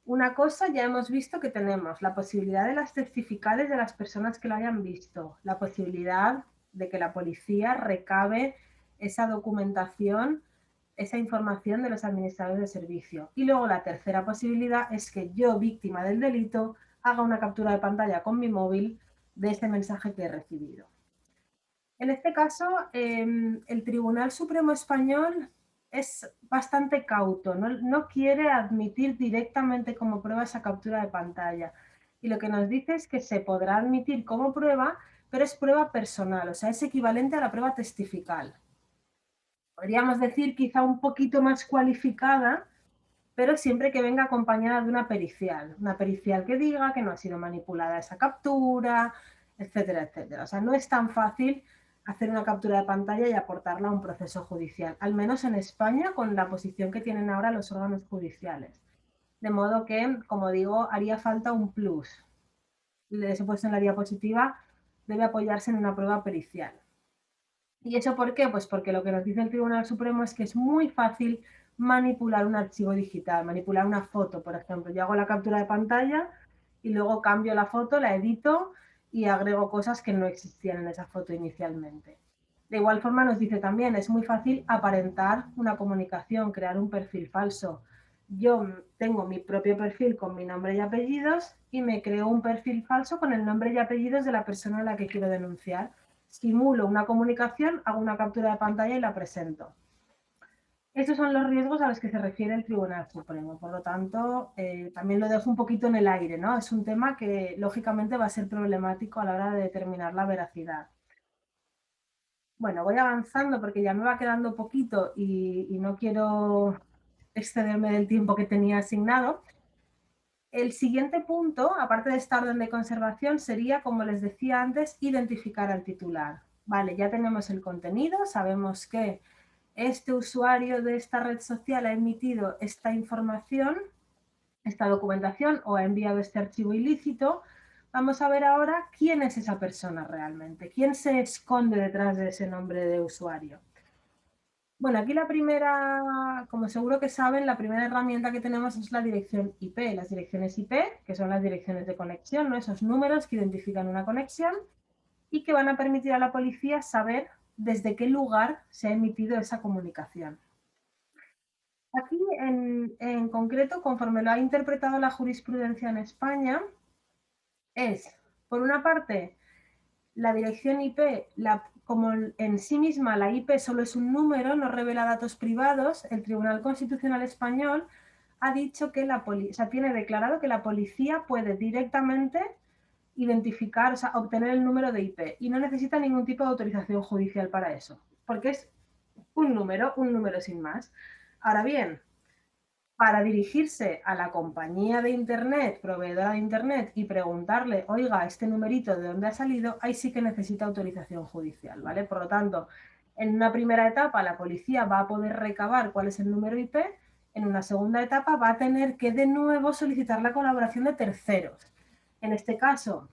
una cosa ya hemos visto que tenemos la posibilidad de las testificales de las personas que lo hayan visto, la posibilidad de que la policía recabe esa documentación, esa información de los administradores de servicio. Y luego la tercera posibilidad es que yo, víctima del delito, haga una captura de pantalla con mi móvil de ese mensaje que he recibido. En este caso, el Tribunal Supremo Español es bastante cauto, no quiere admitir directamente como prueba esa captura de pantalla. Y lo que nos dice es que se podrá admitir como prueba, pero es prueba personal, o sea, es equivalente a la prueba testifical. Podríamos decir quizá un poquito más cualificada, pero siempre que venga acompañada de una pericial que diga que no ha sido manipulada esa captura, etcétera, etcétera. O sea, no es tan fácil hacer una captura de pantalla y aportarla a un proceso judicial, al menos en España con la posición que tienen ahora los órganos judiciales. De modo que, como digo, haría falta un plus. Les he puesto en la diapositiva, debe apoyarse en una prueba pericial. ¿Y eso por qué? Pues porque lo que nos dice el Tribunal Supremo es que es muy fácil manipular un archivo digital, manipular una foto, por ejemplo. Yo hago la captura de pantalla y luego cambio la foto, la edito y agrego cosas que no existían en esa foto inicialmente. De igual forma nos dice también, es muy fácil aparentar una comunicación, crear un perfil falso. Yo tengo mi propio perfil con mi nombre y apellidos y me creo un perfil falso con el nombre y apellidos de la persona a la que quiero denunciar. Simulo una comunicación, hago una captura de pantalla y la presento. Estos son los riesgos a los que se refiere el Tribunal Supremo. Por lo tanto, también lo dejo un poquito en el aire, ¿no? Es un tema que lógicamente va a ser problemático a la hora de determinar la veracidad. Bueno, voy avanzando porque ya me va quedando poquito y no quiero excederme del tiempo que tenía asignado. El siguiente punto, aparte de esta orden de conservación, sería, como les decía antes, identificar al titular. Vale, ya tenemos el contenido, sabemos que este usuario de esta red social ha emitido esta información, esta documentación o ha enviado este archivo ilícito. Vamos a ver ahora quién es esa persona realmente, quién se esconde detrás de ese nombre de usuario. Bueno, aquí la primera, como seguro que saben, la primera herramienta que tenemos es la dirección IP. Las direcciones IP, que son las direcciones de conexión, ¿no? Esos números que identifican una conexión y que van a permitir a la policía saber desde qué lugar se ha emitido esa comunicación. Aquí, en concreto, conforme lo ha interpretado la jurisprudencia en España, es, por una parte, la dirección IP, como en sí misma la IP solo es un número, no revela datos privados, el Tribunal Constitucional Español ha dicho que tiene declarado que la policía puede directamente identificar, o sea, obtener el número de IP y no necesita ningún tipo de autorización judicial para eso, porque es un número sin más. Ahora bien, para dirigirse a la compañía de Internet, proveedora de Internet, y preguntarle, oiga, este numerito de dónde ha salido, ahí sí que necesita autorización judicial, ¿vale? Por lo tanto, en una primera etapa la policía va a poder recabar cuál es el número IP, en una segunda etapa va a tener que de nuevo solicitar la colaboración de terceros. En este caso,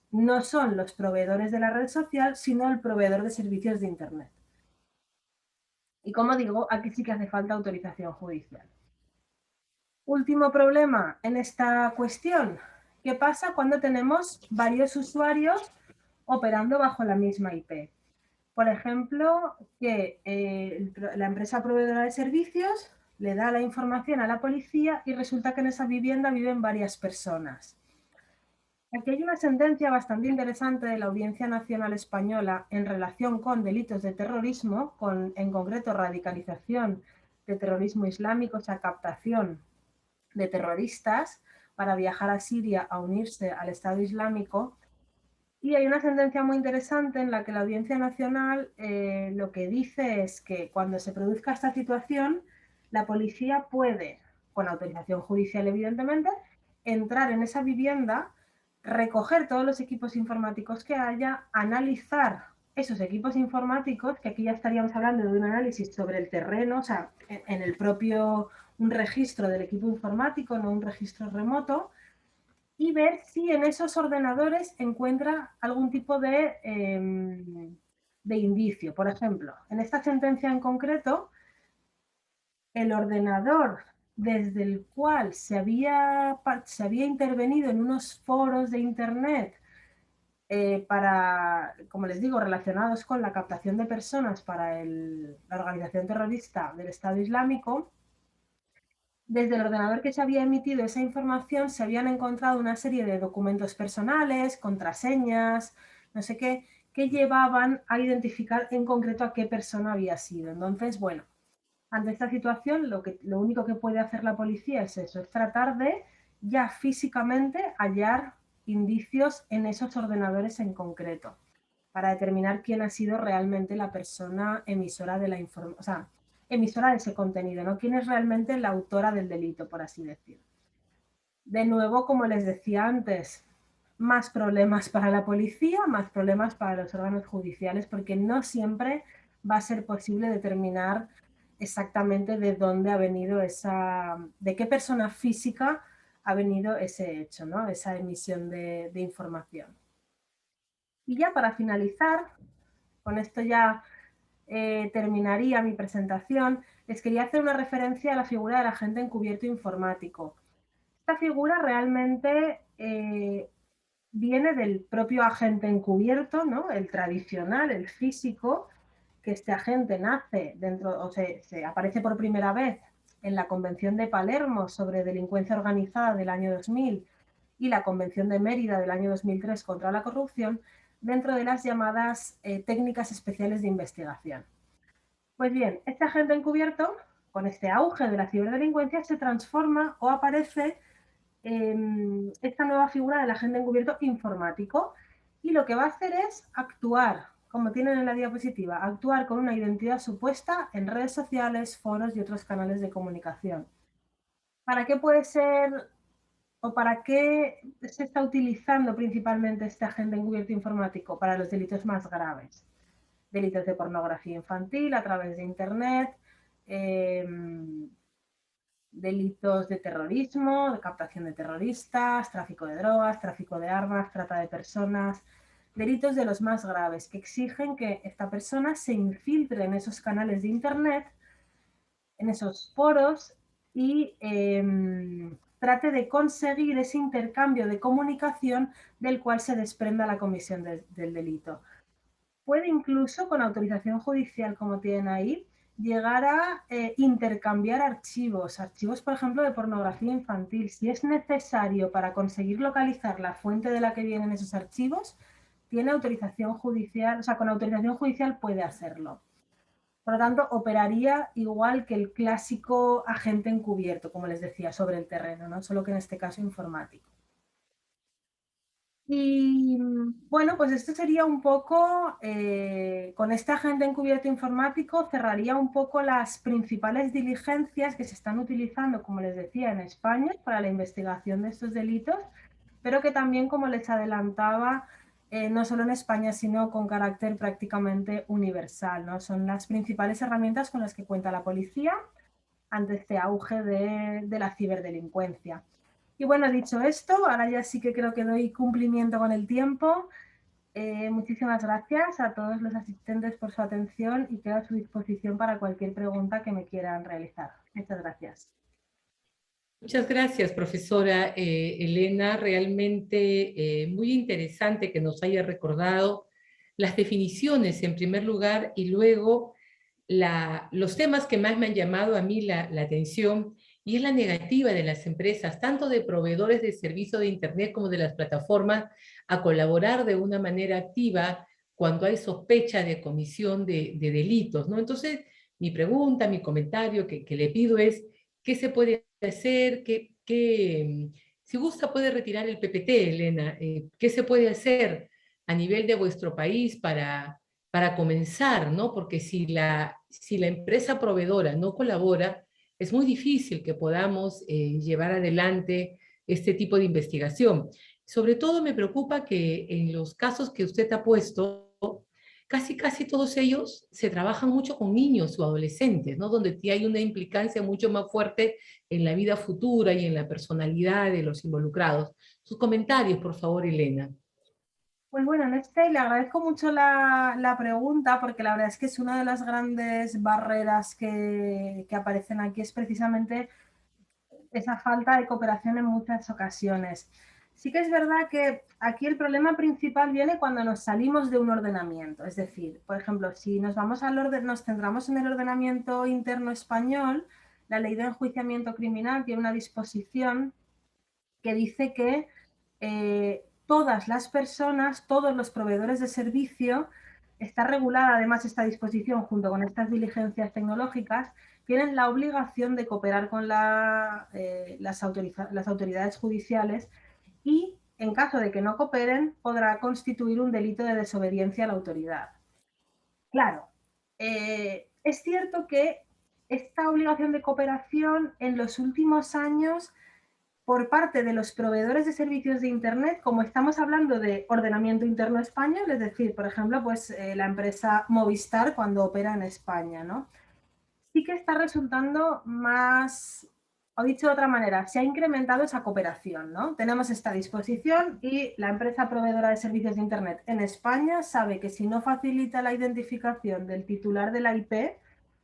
no son los proveedores de la red social, sino el proveedor de servicios de Internet. Y como digo, aquí sí que hace falta autorización judicial. Último problema en esta cuestión. ¿Qué pasa cuando tenemos varios usuarios operando bajo la misma IP? Por ejemplo, que la empresa proveedora de servicios le da la información a la policía y resulta que en esa vivienda viven varias personas. Aquí hay una sentencia bastante interesante de la Audiencia Nacional Española en relación con delitos de terrorismo, en concreto radicalización de terrorismo islámico, o sea, captación de terroristas para viajar a Siria a unirse al Estado Islámico. Y hay una sentencia muy interesante en la que la Audiencia Nacional lo que dice es que cuando se produzca esta situación, la policía puede, con autorización judicial evidentemente, entrar en esa vivienda, recoger todos los equipos informáticos que haya, analizar esos equipos informáticos, que aquí ya estaríamos hablando de un análisis sobre el terreno, o sea, en el propio, un registro del equipo informático, no un registro remoto, y ver si en esos ordenadores encuentra algún tipo de indicio. Por ejemplo, en esta sentencia en concreto, el ordenador desde el cual se había intervenido en unos foros de Internet para, como les digo, relacionados con la captación de personas para la organización terrorista del Estado Islámico, desde el ordenador que se había emitido esa información se habían encontrado una serie de documentos personales, contraseñas, no sé qué, que llevaban a identificar en concreto a qué persona había sido. Entonces, bueno, ante esta situación lo único que puede hacer la policía es eso, es tratar de ya físicamente hallar indicios en esos ordenadores en concreto para determinar quién ha sido realmente la persona emisora de la información, o sea, emisora de ese contenido, ¿no? ¿Quién es realmente la autora del delito, por así decirlo? De nuevo, como les decía antes, más problemas para la policía, más problemas para los órganos judiciales, porque no siempre va a ser posible determinar exactamente de dónde ha venido de qué persona física ha venido ese hecho, ¿no? Esa emisión de información. Y ya para finalizar, con esto ya terminaría mi presentación, les quería hacer una referencia a la figura del agente encubierto informático. Esta figura realmente viene del propio agente encubierto, ¿no? El tradicional, el físico, que este agente nace dentro, o se aparece por primera vez en la Convención de Palermo sobre delincuencia organizada del año 2000 y la Convención de Mérida del año 2003 contra la corrupción, dentro de las llamadas técnicas especiales de investigación. Pues bien, este agente encubierto, con este auge de la ciberdelincuencia, se transforma o aparece esta nueva figura del agente encubierto informático, y lo que va a hacer es actuar, como tienen en la diapositiva, actuar con una identidad supuesta en redes sociales, foros y otros canales de comunicación. ¿Para qué puede ser o para qué se está utilizando principalmente este agente encubierto informático? Para los delitos más graves. Delitos de pornografía infantil a través de Internet, delitos de terrorismo, de captación de terroristas, tráfico de drogas, tráfico de armas, trata de personas, delitos de los más graves que exigen que esta persona se infiltre en esos canales de Internet, en esos foros y trate de conseguir ese intercambio de comunicación del cual se desprenda la comisión del delito. puede incluso, con autorización judicial, como tienen ahí, llegar a intercambiar archivos, por ejemplo, de pornografía infantil. Si es necesario para conseguir localizar la fuente de la que vienen esos archivos, tiene autorización judicial, o sea, con autorización judicial puede hacerlo. Por lo tanto, operaría igual que el clásico agente encubierto, como les decía, sobre el terreno, ¿no? Solo que en este caso informático. Y bueno, pues esto sería un poco, con este agente encubierto informático, cerraría un poco las principales diligencias que se están utilizando, como les decía, en España para la investigación de estos delitos, pero que también, como les adelantaba, no solo en España, sino con carácter prácticamente universal, ¿no? Son las principales herramientas con las que cuenta la policía ante este auge de la ciberdelincuencia. Y bueno, dicho esto, ahora ya sí que creo que doy cumplimiento con el tiempo. Muchísimas gracias a todos los asistentes por su atención y quedo a su disposición para cualquier pregunta que me quieran realizar. Muchas gracias.
Muchas gracias, profesora Elena. Realmente muy interesante que nos haya recordado las definiciones en primer lugar y luego los temas que más me han llamado a mí la atención y es la negativa de las empresas, tanto de proveedores de servicio de Internet como de las plataformas, a colaborar de una manera activa cuando hay sospecha de comisión de delitos, ¿no? Entonces, mi pregunta, mi comentario que le pido es, ¿qué se puede hacer? Si gusta puede retirar el PPT, Elena. ¿Qué se puede hacer a nivel de vuestro país para comenzar, ¿no? Porque si la empresa proveedora no colabora, es muy difícil que podamos llevar adelante este tipo de investigación. Sobre todo me preocupa que en los casos que usted ha puesto, casi todos ellos se trabajan mucho con niños o adolescentes, ¿no? Donde hay una implicancia mucho más fuerte en la vida futura y en la personalidad de los involucrados. Sus comentarios, por favor, Elena.
Pues bueno, en este le agradezco mucho la pregunta porque la verdad es que es una de las grandes barreras que aparecen aquí, es precisamente esa falta de cooperación en muchas ocasiones. Sí que es verdad que aquí el problema principal viene cuando nos salimos de un ordenamiento. Es decir, por ejemplo, si nos nos centramos en el ordenamiento interno español, la ley de enjuiciamiento criminal tiene una disposición que dice que todas las personas, todos los proveedores de servicio, está regulada además esta disposición junto con estas diligencias tecnológicas, tienen la obligación de cooperar con las autoridades judiciales y, en caso de que no cooperen, podrá constituir un delito de desobediencia a la autoridad. Claro, es cierto que esta obligación de cooperación en los últimos años por parte de los proveedores de servicios de Internet, como estamos hablando de ordenamiento interno español, es decir, por ejemplo, pues la empresa Movistar cuando opera en España, ¿no? Sí que está resultando más, o dicho de otra manera, se ha incrementado esa cooperación, ¿no? Tenemos esta disposición y la empresa proveedora de servicios de Internet en España sabe que si no facilita la identificación del titular de la IP,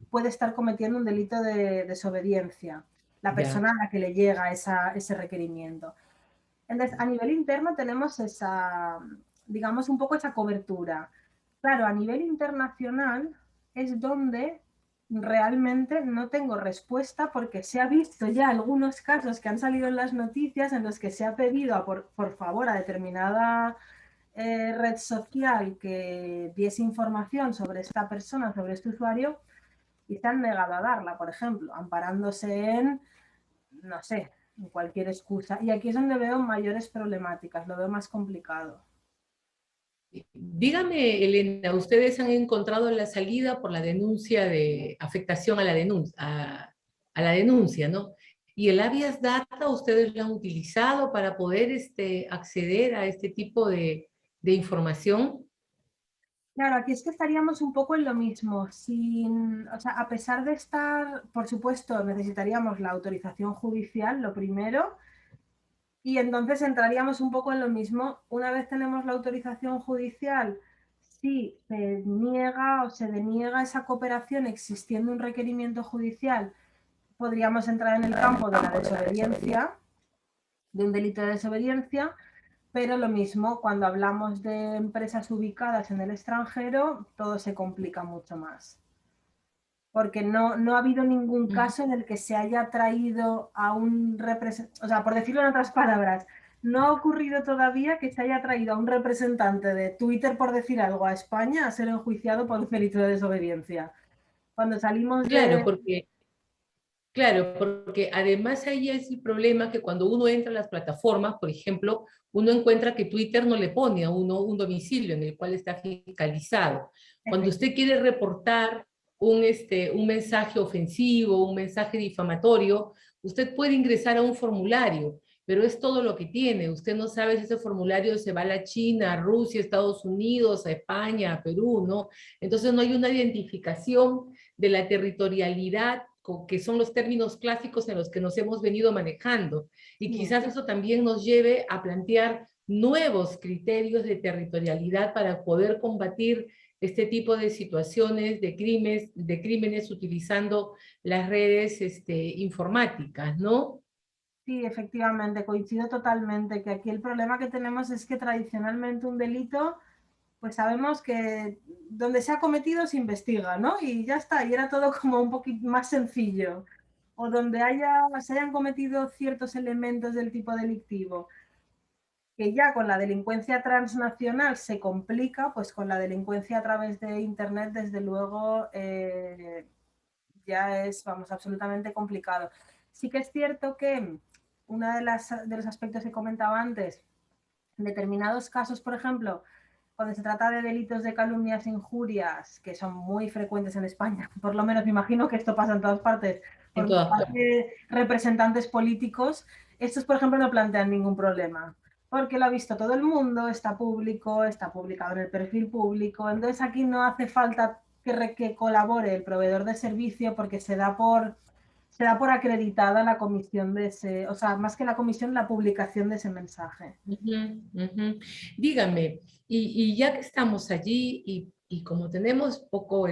puede estar cometiendo un delito de desobediencia, la persona a la que le llega ese requerimiento. Entonces, a nivel interno tenemos esa, digamos, un poco esa cobertura. Claro, a nivel internacional es donde realmente no tengo respuesta porque se ha visto ya algunos casos que han salido en las noticias en los que se ha pedido por favor a determinada red social que diese información sobre esta persona, sobre este usuario, y se han negado a darla, por ejemplo, amparándose en, no sé, en cualquier excusa. Y aquí es donde veo mayores problemáticas, lo veo más complicado.
Dígame, Elena, ¿ustedes han encontrado la salida por la denuncia de afectación a la denuncia, ¿no? ¿Y el habeas data ustedes lo han utilizado para poder acceder a este tipo de información?
Claro, aquí es que estaríamos un poco en lo mismo. O sea, a pesar de estar, por supuesto, necesitaríamos la autorización judicial, lo primero, y entonces entraríamos un poco en lo mismo. Una vez tenemos la autorización judicial, si se niega o se deniega esa cooperación existiendo un requerimiento judicial, podríamos entrar en el campo de la desobediencia, de un delito de desobediencia, pero lo mismo, cuando hablamos de empresas ubicadas en el extranjero, todo se complica mucho más. Porque no ha habido ningún caso en el que se haya traído a un representante, o sea, por decirlo en otras palabras, no ha ocurrido todavía que se haya traído a un representante de Twitter, por decir algo, a España a ser enjuiciado por un delito de desobediencia. Cuando salimos
Claro,
de...
porque además ahí es el problema que cuando uno entra a las plataformas, por ejemplo, uno encuentra que Twitter no le pone a uno un domicilio en el cual está fiscalizado. Cuando usted quiere reportar un mensaje ofensivo, un mensaje difamatorio, usted puede ingresar a un formulario, pero es todo lo que tiene. Usted no sabe si ese formulario se va a la China, a Rusia, a Estados Unidos, a España, a Perú, ¿no? Entonces no hay una identificación de la territorialidad, que son los términos clásicos en los que nos hemos venido manejando. Y quizás eso también nos lleve a plantear nuevos criterios de territorialidad para poder combatir este tipo de situaciones de crímenes utilizando las redes informáticas, ¿no?
Sí, efectivamente, coincido totalmente, que aquí el problema que tenemos es que tradicionalmente un delito, pues sabemos que donde se ha cometido se investiga, ¿no? Y ya está, y era todo como un poquito más sencillo. O donde se hayan cometido ciertos elementos del tipo delictivo, que ya con la delincuencia transnacional se complica, pues con la delincuencia a través de Internet, desde luego, ya es, vamos, absolutamente complicado. Sí que es cierto que uno de los aspectos que comentaba antes, en determinados casos, por ejemplo, cuando se trata de delitos de calumnias e injurias, que son muy frecuentes en España, por lo menos me imagino que esto pasa en todas partes,
En
por
todas
parte
partes.
de representantes políticos, estos, por ejemplo, no plantean ningún problema, porque lo ha visto todo el mundo, está público, está publicado en el perfil público, entonces aquí no hace falta que colabore el proveedor de servicio porque se da por acreditada la comisión de ese, o sea, más que la comisión, la publicación de ese mensaje.
Ujú, ujú. Dígame, y ya que estamos allí y como tenemos poco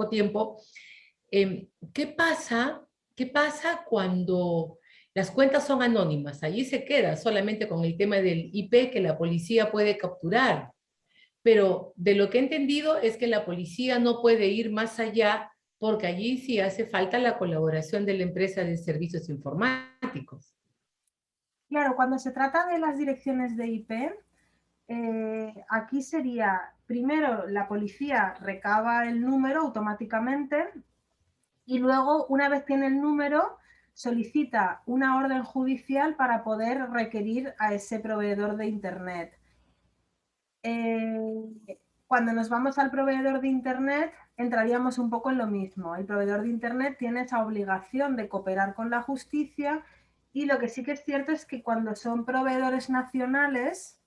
tiempo, ¿qué pasa? ¿Qué pasa cuando las cuentas son anónimas? Allí se queda solamente con el tema del IP que la policía puede capturar, pero de lo que he entendido es que la policía no puede ir más allá porque allí sí hace falta la colaboración de la empresa de servicios informáticos.
Claro, cuando se trata de las direcciones de IP, aquí sería, primero la policía recaba el número automáticamente y luego, una vez tiene el número, solicita una orden judicial para poder requerir a ese proveedor de Internet. Cuando nos vamos al proveedor de Internet, entraríamos un poco en lo mismo. El proveedor de Internet tiene esa obligación de cooperar con la justicia y lo que sí que es cierto es que cuando son proveedores nacionales,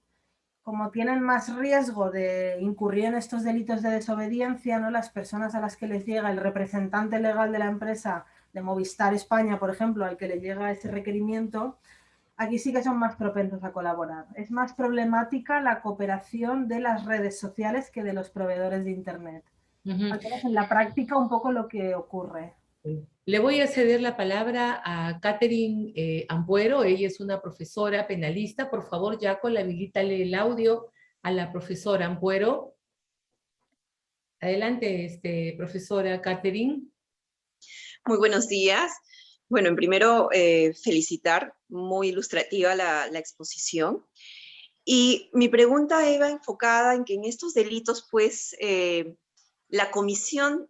como tienen más riesgo de incurrir en estos delitos de desobediencia, ¿no? Las personas a las que les llega el representante legal de la empresa de Movistar España, por ejemplo, al que le llega ese requerimiento, aquí sí que son más propensos a colaborar. Es más problemática la cooperación de las redes sociales que de los proveedores de Internet.
Ujú.
Al menos en la práctica un poco lo que ocurre.
Le voy a ceder la palabra a Catherine Ampuero. Ella es una profesora penalista. Por favor, Jacob, habilítale el audio a la profesora Ampuero. Adelante, profesora Catherine.
Muy buenos días. Bueno, en primero, felicitar, muy ilustrativa la exposición. Y mi pregunta iba enfocada en que en estos delitos, pues, la comisión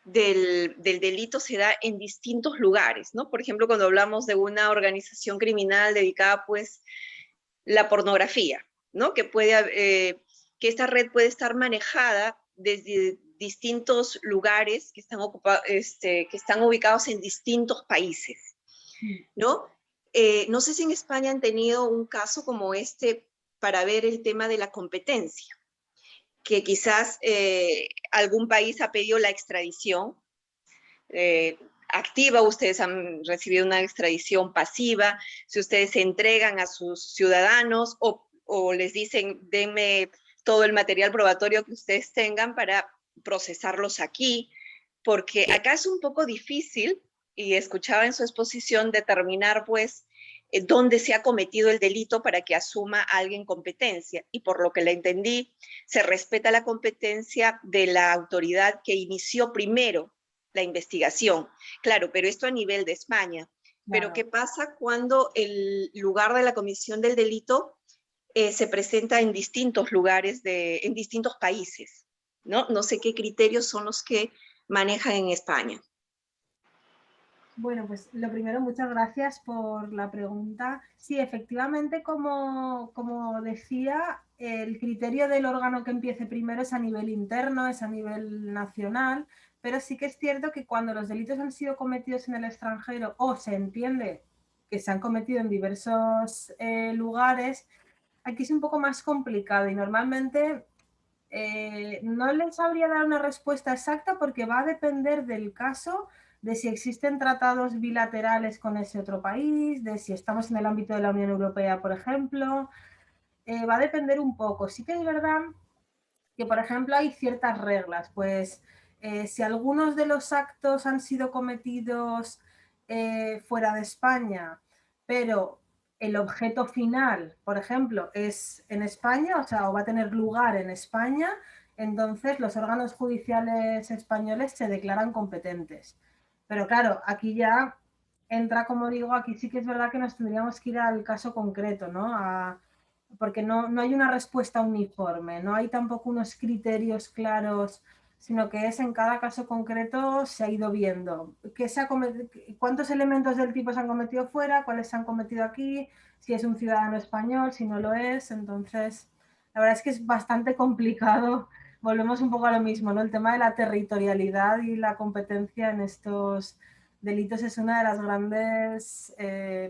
del delito se da en distintos lugares, ¿no? Por ejemplo, cuando hablamos de una organización criminal dedicada, pues, la pornografía, ¿no? Que esta red puede estar manejada desde distintos lugares que están ubicados en distintos países, ¿no? No sé si en España han tenido un caso como este para ver el tema de la competencia, que quizás algún país ha pedido la extradición activa, ustedes han recibido una extradición pasiva, si ustedes se entregan a sus ciudadanos o les dicen, denme todo el material probatorio que ustedes tengan para procesarlos aquí, porque acá es un poco difícil, y escuchaba en su exposición, determinar, pues, dónde se ha cometido el delito para que asuma alguien competencia. Y por lo que le entendí, se respeta la competencia de la autoridad que inició primero la investigación. Claro, pero esto a nivel de España. Pero
Claro.
¿qué pasa cuando el lugar de la comisión del delito se presenta en distintos lugares, en distintos países? ¿No? No sé qué criterios son los que manejan en España.
Bueno, pues lo primero, muchas gracias por la pregunta. Sí, efectivamente, como decía, el criterio del órgano que empiece primero es a nivel interno, es a nivel nacional, pero sí que es cierto que cuando los delitos han sido cometidos en el extranjero o se entiende que se han cometido en diversos lugares, aquí es un poco más complicado y normalmente no les sabría dar una respuesta exacta porque va a depender del caso, de si existen tratados bilaterales con ese otro país, de si estamos en el ámbito de la Unión Europea, por ejemplo. Va a depender un poco. Sí que es verdad que, por ejemplo, hay ciertas reglas. Pues si algunos de los actos han sido cometidos fuera de España, pero el objeto final, por ejemplo, es en España, o sea, o va a tener lugar en España, entonces los órganos judiciales españoles se declaran competentes. Pero claro, aquí ya entra, como digo, aquí sí que es verdad que nos tendríamos que ir al caso concreto, ¿no? Porque no hay una respuesta uniforme, no hay tampoco unos criterios claros, sino que es en cada caso concreto se ha ido viendo cuántos elementos del tipo se han cometido fuera, cuáles se han cometido aquí, si es un ciudadano español, si no lo es. Entonces, la verdad es que es bastante complicado. Volvemos un poco a lo mismo, ¿no? El tema de la territorialidad y la competencia en estos delitos es una de las grandes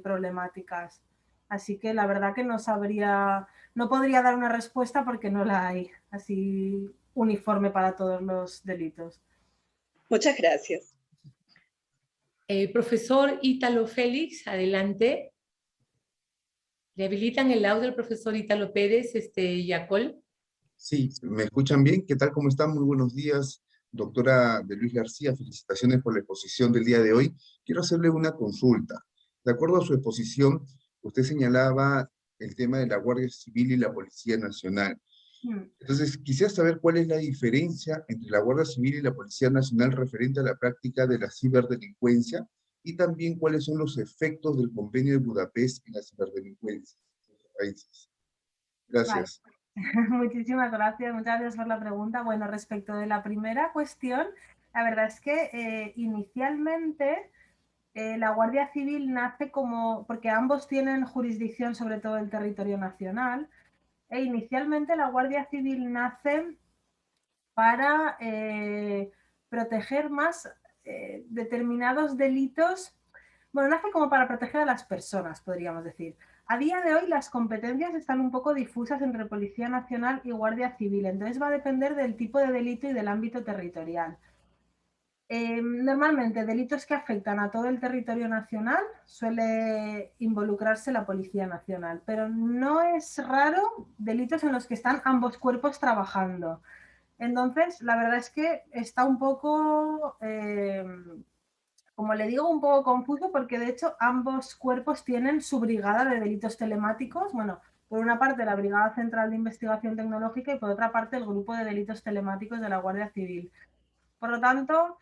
problemáticas. Así que la verdad que no podría dar una respuesta porque no la hay así uniforme para todos los delitos.
Muchas gracias.
Profesor Ítalo Félix, adelante. ¿Le habilitan el audio al profesor Ítalo Pérez, Yacol?
Sí, ¿me escuchan bien? ¿Qué tal? ¿Cómo están? Muy buenos días, doctora de Luis García. Felicitaciones por la exposición del día de hoy. Quiero hacerle una consulta. De acuerdo a su exposición, usted señalaba el tema de la Guardia Civil y la Policía Nacional. Entonces, quisiera saber cuál es la diferencia entre la Guardia Civil y la Policía Nacional referente a la práctica de la ciberdelincuencia y también cuáles son los efectos del Convenio de Budapest en la ciberdelincuencia en los países. Gracias.
Vale. Muchísimas gracias, muchas gracias por la pregunta. Bueno, respecto de la primera cuestión, la verdad es que inicialmente la Guardia Civil nace porque ambos tienen jurisdicción sobre todo el territorio nacional, e inicialmente la Guardia Civil nace para proteger más determinados delitos. Bueno, nace como para proteger a las personas, podríamos decir. A día de hoy las competencias están un poco difusas entre Policía Nacional y Guardia Civil, entonces va a depender del tipo de delito y del ámbito territorial. Normalmente delitos que afectan a todo el territorio nacional suele involucrarse la Policía Nacional, pero no es raro delitos en los que están ambos cuerpos trabajando. Entonces, la verdad es que está un poco, como le digo, un poco confuso porque de hecho ambos cuerpos tienen su brigada de delitos telemáticos. Bueno, por una parte la Brigada Central de Investigación Tecnológica y por otra parte el Grupo de Delitos Telemáticos de la Guardia Civil. Por lo tanto,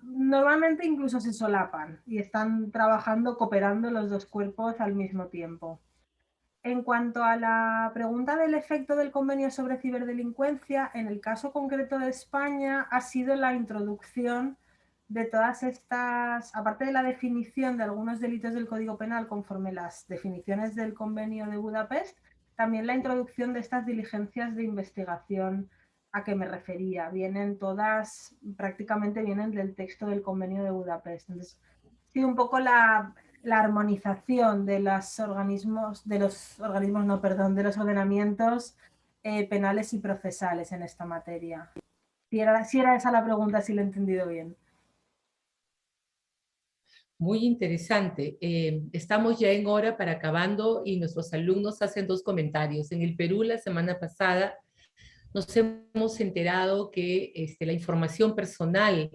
normalmente incluso se solapan y están trabajando, cooperando los dos cuerpos al mismo tiempo. En cuanto a la pregunta del efecto del convenio sobre ciberdelincuencia, en el caso concreto de España ha sido la introducción de todas estas, aparte de la definición de algunos delitos del Código Penal conforme las definiciones del convenio de Budapest, también la introducción de estas diligencias de investigación a que me refería. Prácticamente vienen del texto del convenio de Budapest. Entonces, sí, un poco la armonización de los ordenamientos penales y procesales en esta materia. Si era esa la pregunta, si lo he entendido bien.
Muy interesante. Estamos ya en hora para acabando y nuestros alumnos hacen dos comentarios. En el Perú, la semana pasada, nos hemos enterado que la información personal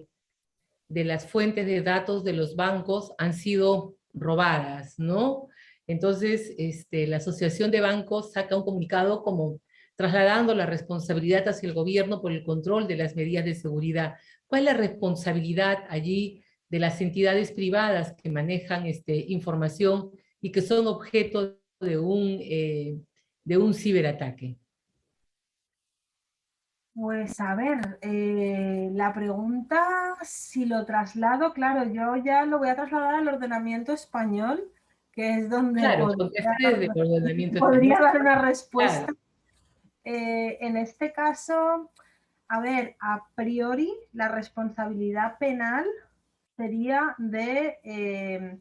de las fuentes de datos de los bancos han sido robadas, ¿no? Entonces, la Asociación de Bancos saca un comunicado como trasladando la responsabilidad hacia el gobierno por el control de las medidas de seguridad. ¿Cuál es la responsabilidad allí de las entidades privadas que manejan información y que son objeto de un ciberataque?
Pues a ver, la pregunta, si lo traslado, claro, yo ya lo voy a trasladar al ordenamiento español, que es donde
Claro, contesta desde el ordenamiento español.
podría dar una respuesta.
Claro.
En este caso, a ver, a priori la responsabilidad penal sería de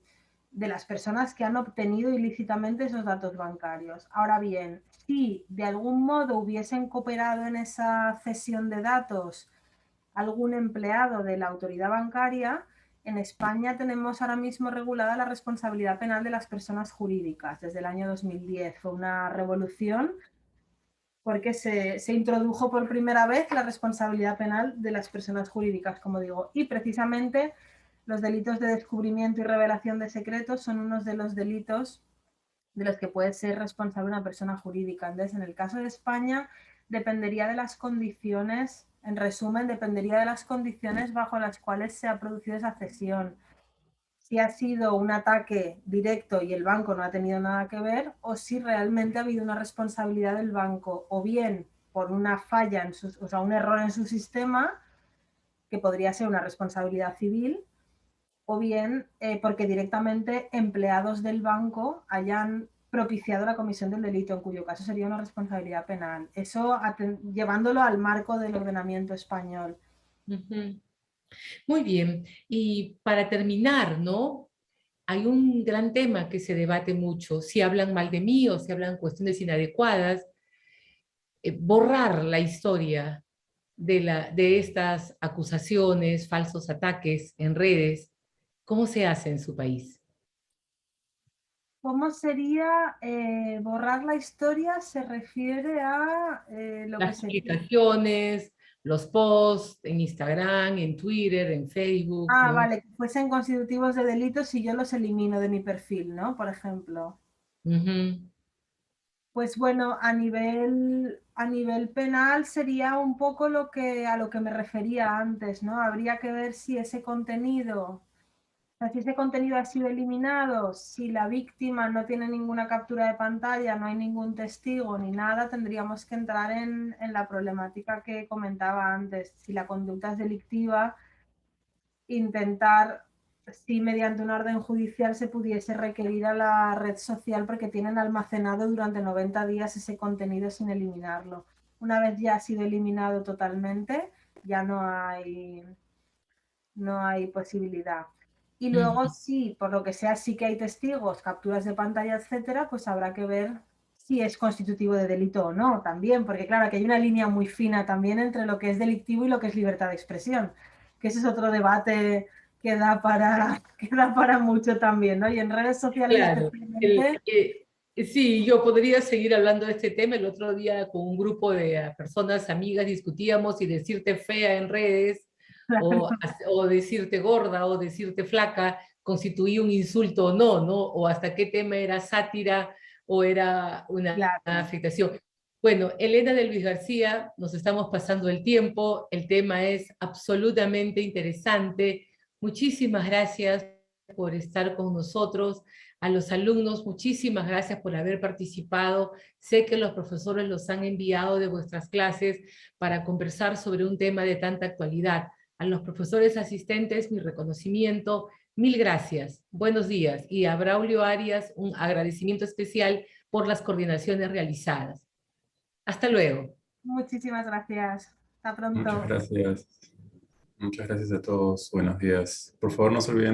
las personas que han obtenido ilícitamente esos datos bancarios. Ahora bien, si de algún modo hubiesen cooperado en esa cesión de datos algún empleado de la autoridad bancaria, en España tenemos ahora mismo regulada la responsabilidad penal de las personas jurídicas. Desde el año 2010 fue una revolución porque se introdujo por primera vez la responsabilidad penal de las personas jurídicas, como digo, y precisamente los delitos de descubrimiento y revelación de secretos son unos de los delitos de los que puede ser responsable una persona jurídica. Entonces, en el caso de España, dependería de las condiciones, en resumen, dependería de las condiciones bajo las cuales se ha producido esa cesión. Si ha sido un ataque directo y el banco no ha tenido nada que ver, o si realmente ha habido una responsabilidad del banco, o bien por una falla, o sea, un error en su sistema, que podría ser una responsabilidad civil, o bien porque directamente empleados del banco hayan propiciado la comisión del delito, en cuyo caso sería una responsabilidad penal. Eso llevándolo al marco del ordenamiento español.
Uh-huh. Muy bien. Y para terminar, ¿no? Hay un gran tema que se debate mucho, si hablan mal de mí o si hablan cuestiones inadecuadas, borrar la historia de estas acusaciones, falsos ataques en redes. ¿Cómo se hace en su país?
¿Cómo sería borrar la historia? Se refiere a lo que
Las
sería...
publicaciones, los posts en Instagram, en Twitter, en Facebook,
Ah,
¿no?
vale, que fuesen constitutivos de delitos y yo los elimino de mi perfil, ¿no? Por ejemplo.
Uh-huh.
Pues bueno, a nivel penal sería un poco a lo que me refería antes, ¿no? Habría que ver si ese contenido, o sea, si ese contenido ha sido eliminado, si la víctima no tiene ninguna captura de pantalla, no hay ningún testigo ni nada, tendríamos que entrar en la problemática que comentaba antes. Si la conducta es delictiva, intentar, si mediante una orden judicial se pudiese requerir a la red social porque tienen almacenado durante 90 días ese contenido sin eliminarlo. Una vez ya ha sido eliminado totalmente, ya no hay posibilidad. Y luego, sí, por lo que sea, sí que hay testigos, capturas de pantalla, etcétera, pues habrá que ver si es constitutivo de delito o no, también, porque claro, que hay una línea muy fina también entre lo que es delictivo y lo que es libertad de expresión, que ese es otro debate que da para mucho también, ¿no? Y en redes sociales
Claro,
especialmente...
sí, yo podría seguir hablando de este tema. El otro día con un grupo de personas, amigas, discutíamos si decirte fea en redes o decirte gorda o decirte flaca constituía un insulto o no, ¿no? O hasta qué tema era sátira o era una
Claro.
afectación. Bueno, Elena de Luis García, nos estamos pasando el tiempo, el tema es absolutamente interesante. Muchísimas gracias por estar con nosotros. A los alumnos, muchísimas gracias por haber participado. Sé que los profesores los han enviado de vuestras clases para conversar sobre un tema de tanta actualidad. A los profesores asistentes, mi reconocimiento. Mil gracias. Buenos días. Y a Braulio Arias, un agradecimiento especial por las coordinaciones realizadas. Hasta luego.
Muchísimas gracias. Hasta pronto.
Muchas gracias. Muchas gracias a todos. Buenos días. Por favor, no se olviden